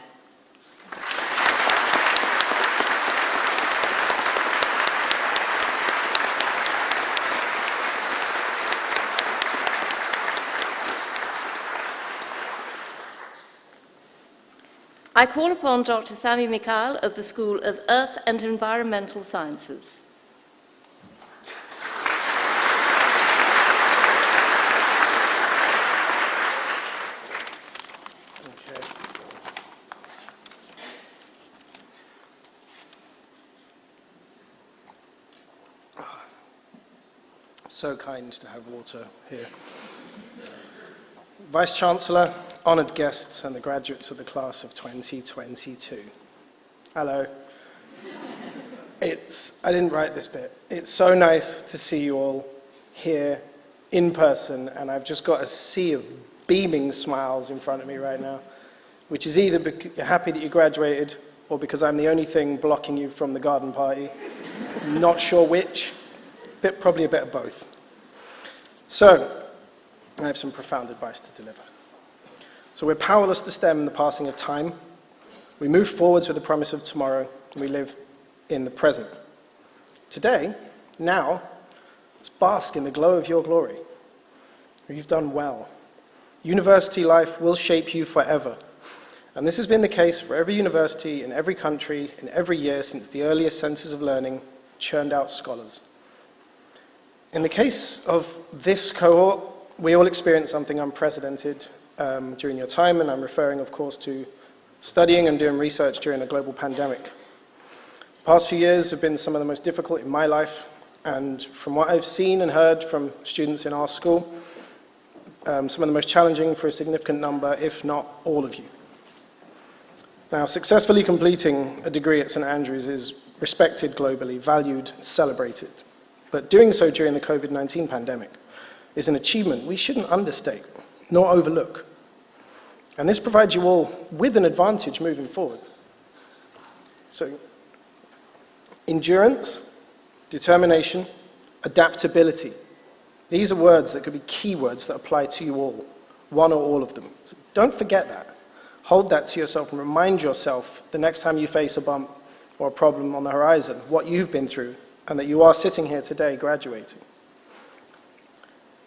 I call upon Dr. Sami Mikhail of the School of Earth and Environmental Sciences. So kind to have water here. Vice-Chancellor, honoured guests and the graduates of the class of 2022. Hello. I didn't write this bit. It's so nice to see you all here in person, and I've just got a sea of beaming smiles in front of me right now, which is either because you're happy that you graduated or because I'm the only thing blocking you from the garden party. Not sure which. Probably a bit of both. So, I have some profound advice to deliver. So we're powerless to stem the passing of time. We move forwards with the promise of tomorrow, and we live in the present. Today, now, let's bask in the glow of your glory. You've done well. University life will shape you forever. And this has been the case for every university in every country in every year since the earliest centers of learning churned out scholars. In the case of this cohort, we all experienced something unprecedented during your time, and I'm referring, of course, to studying and doing research during a global pandemic. The past few years have been some of the most difficult in my life, and from what I've seen and heard from students in our school, some of the most challenging for a significant number, if not all of you. Now, successfully completing a degree at St Andrews is respected globally, valued, celebrated. But doing so during the COVID-19 pandemic is an achievement we shouldn't understate nor overlook. And this provides you all with an advantage moving forward. So, endurance, determination, adaptability. These are words that could be keywords that apply to you all, one or all of them. So don't forget that. Hold that to yourself and remind yourself the next time you face a bump or a problem on the horizon, what you've been through, and that you are sitting here today graduating.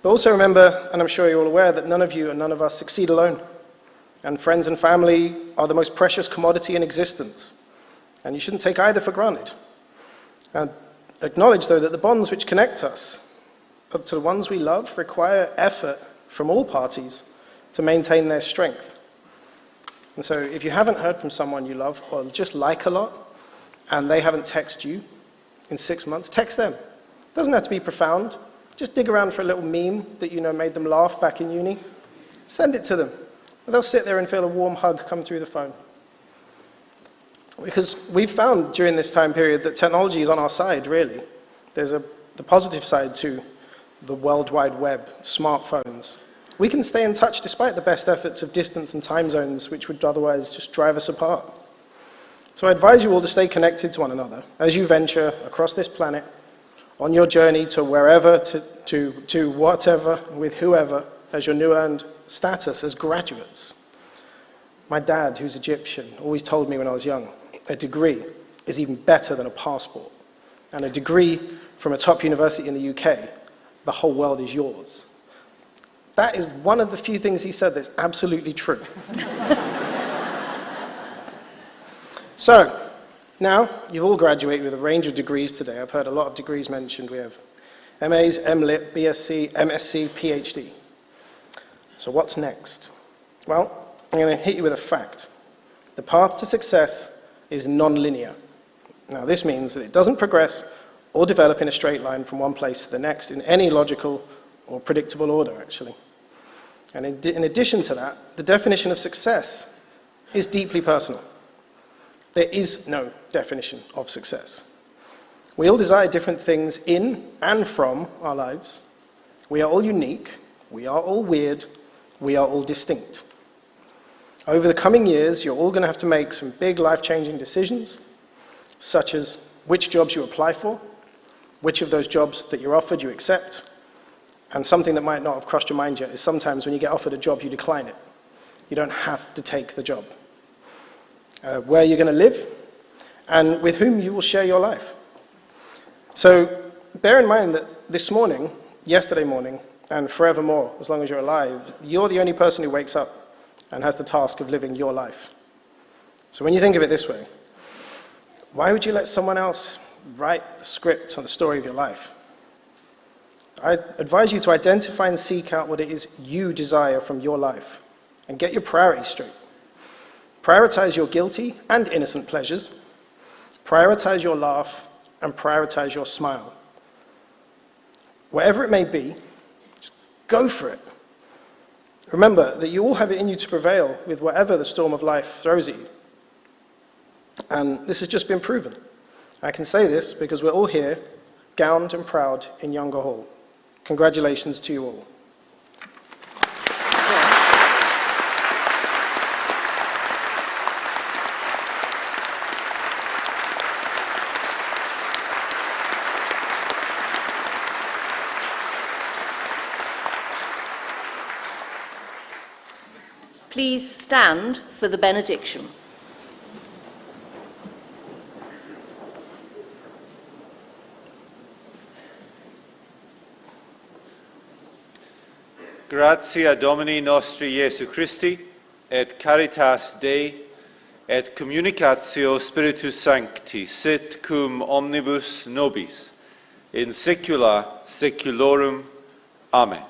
But also remember, and I'm sure you're all aware, that none of you and none of us succeed alone. And friends and family are the most precious commodity in existence. And you shouldn't take either for granted. And acknowledge, though, that the bonds which connect us up to the ones we love require effort from all parties to maintain their strength. And so if you haven't heard from someone you love or just like a lot, and they haven't texted you in 6 months, text them. It doesn't have to be profound. Just dig around for a little meme that you know made them laugh back in uni. Send it to them. And they'll sit there and feel a warm hug come through the phone. Because we've found during this time period that technology is on our side, really. There's the positive side to the World Wide Web, smartphones. We can stay in touch despite the best efforts of distance and time zones, which would otherwise just drive us apart. So I advise you all to stay connected to one another as you venture across this planet on your journey to wherever, to whatever, with whoever, as your new earned status as graduates. My dad, who's Egyptian, always told me when I was young, a degree is even better than a passport. And a degree from a top university in the UK, the whole world is yours. That is one of the few things he said that's absolutely true. So, now, you've all graduated with a range of degrees today. I've heard a lot of degrees mentioned. We have MAs, MLit, BSc, MSc, PhD. So what's next? Well, I'm going to hit you with a fact. The path to success is non-linear. Now, this means that it doesn't progress or develop in a straight line from one place to the next in any logical or predictable order, actually. And in addition to that, the definition of success is deeply personal. There is no definition of success. We all desire different things in and from our lives. We are all unique. We are all weird. We are all distinct. Over the coming years, you're all going to have to make some big life-changing decisions, such as which jobs you apply for, which of those jobs that you're offered you accept, and something that might not have crossed your mind yet is sometimes when you get offered a job, you decline it. You don't have to take the job. Where you're going to live, and with whom you will share your life. So bear in mind that this morning, yesterday morning, and forevermore, as long as you're alive, you're the only person who wakes up and has the task of living your life. So when you think of it this way, why would you let someone else write the script on the story of your life? I advise you to identify and seek out what it is you desire from your life, and get your priorities straight. Prioritize your guilty and innocent pleasures. Prioritize your laugh and prioritize your smile. Whatever it may be, just go for it. Remember that you all have it in you to prevail with whatever the storm of life throws at you. And this has just been proven. I can say this because we're all here, gowned and proud in Younger Hall. Congratulations to you all. Please stand for the benediction. Gratia Domini nostri Iesu Christi, et caritas Dei, et communicatio Spiritus Sancti, sit cum omnibus nobis, in saecula saeculorum. Amen.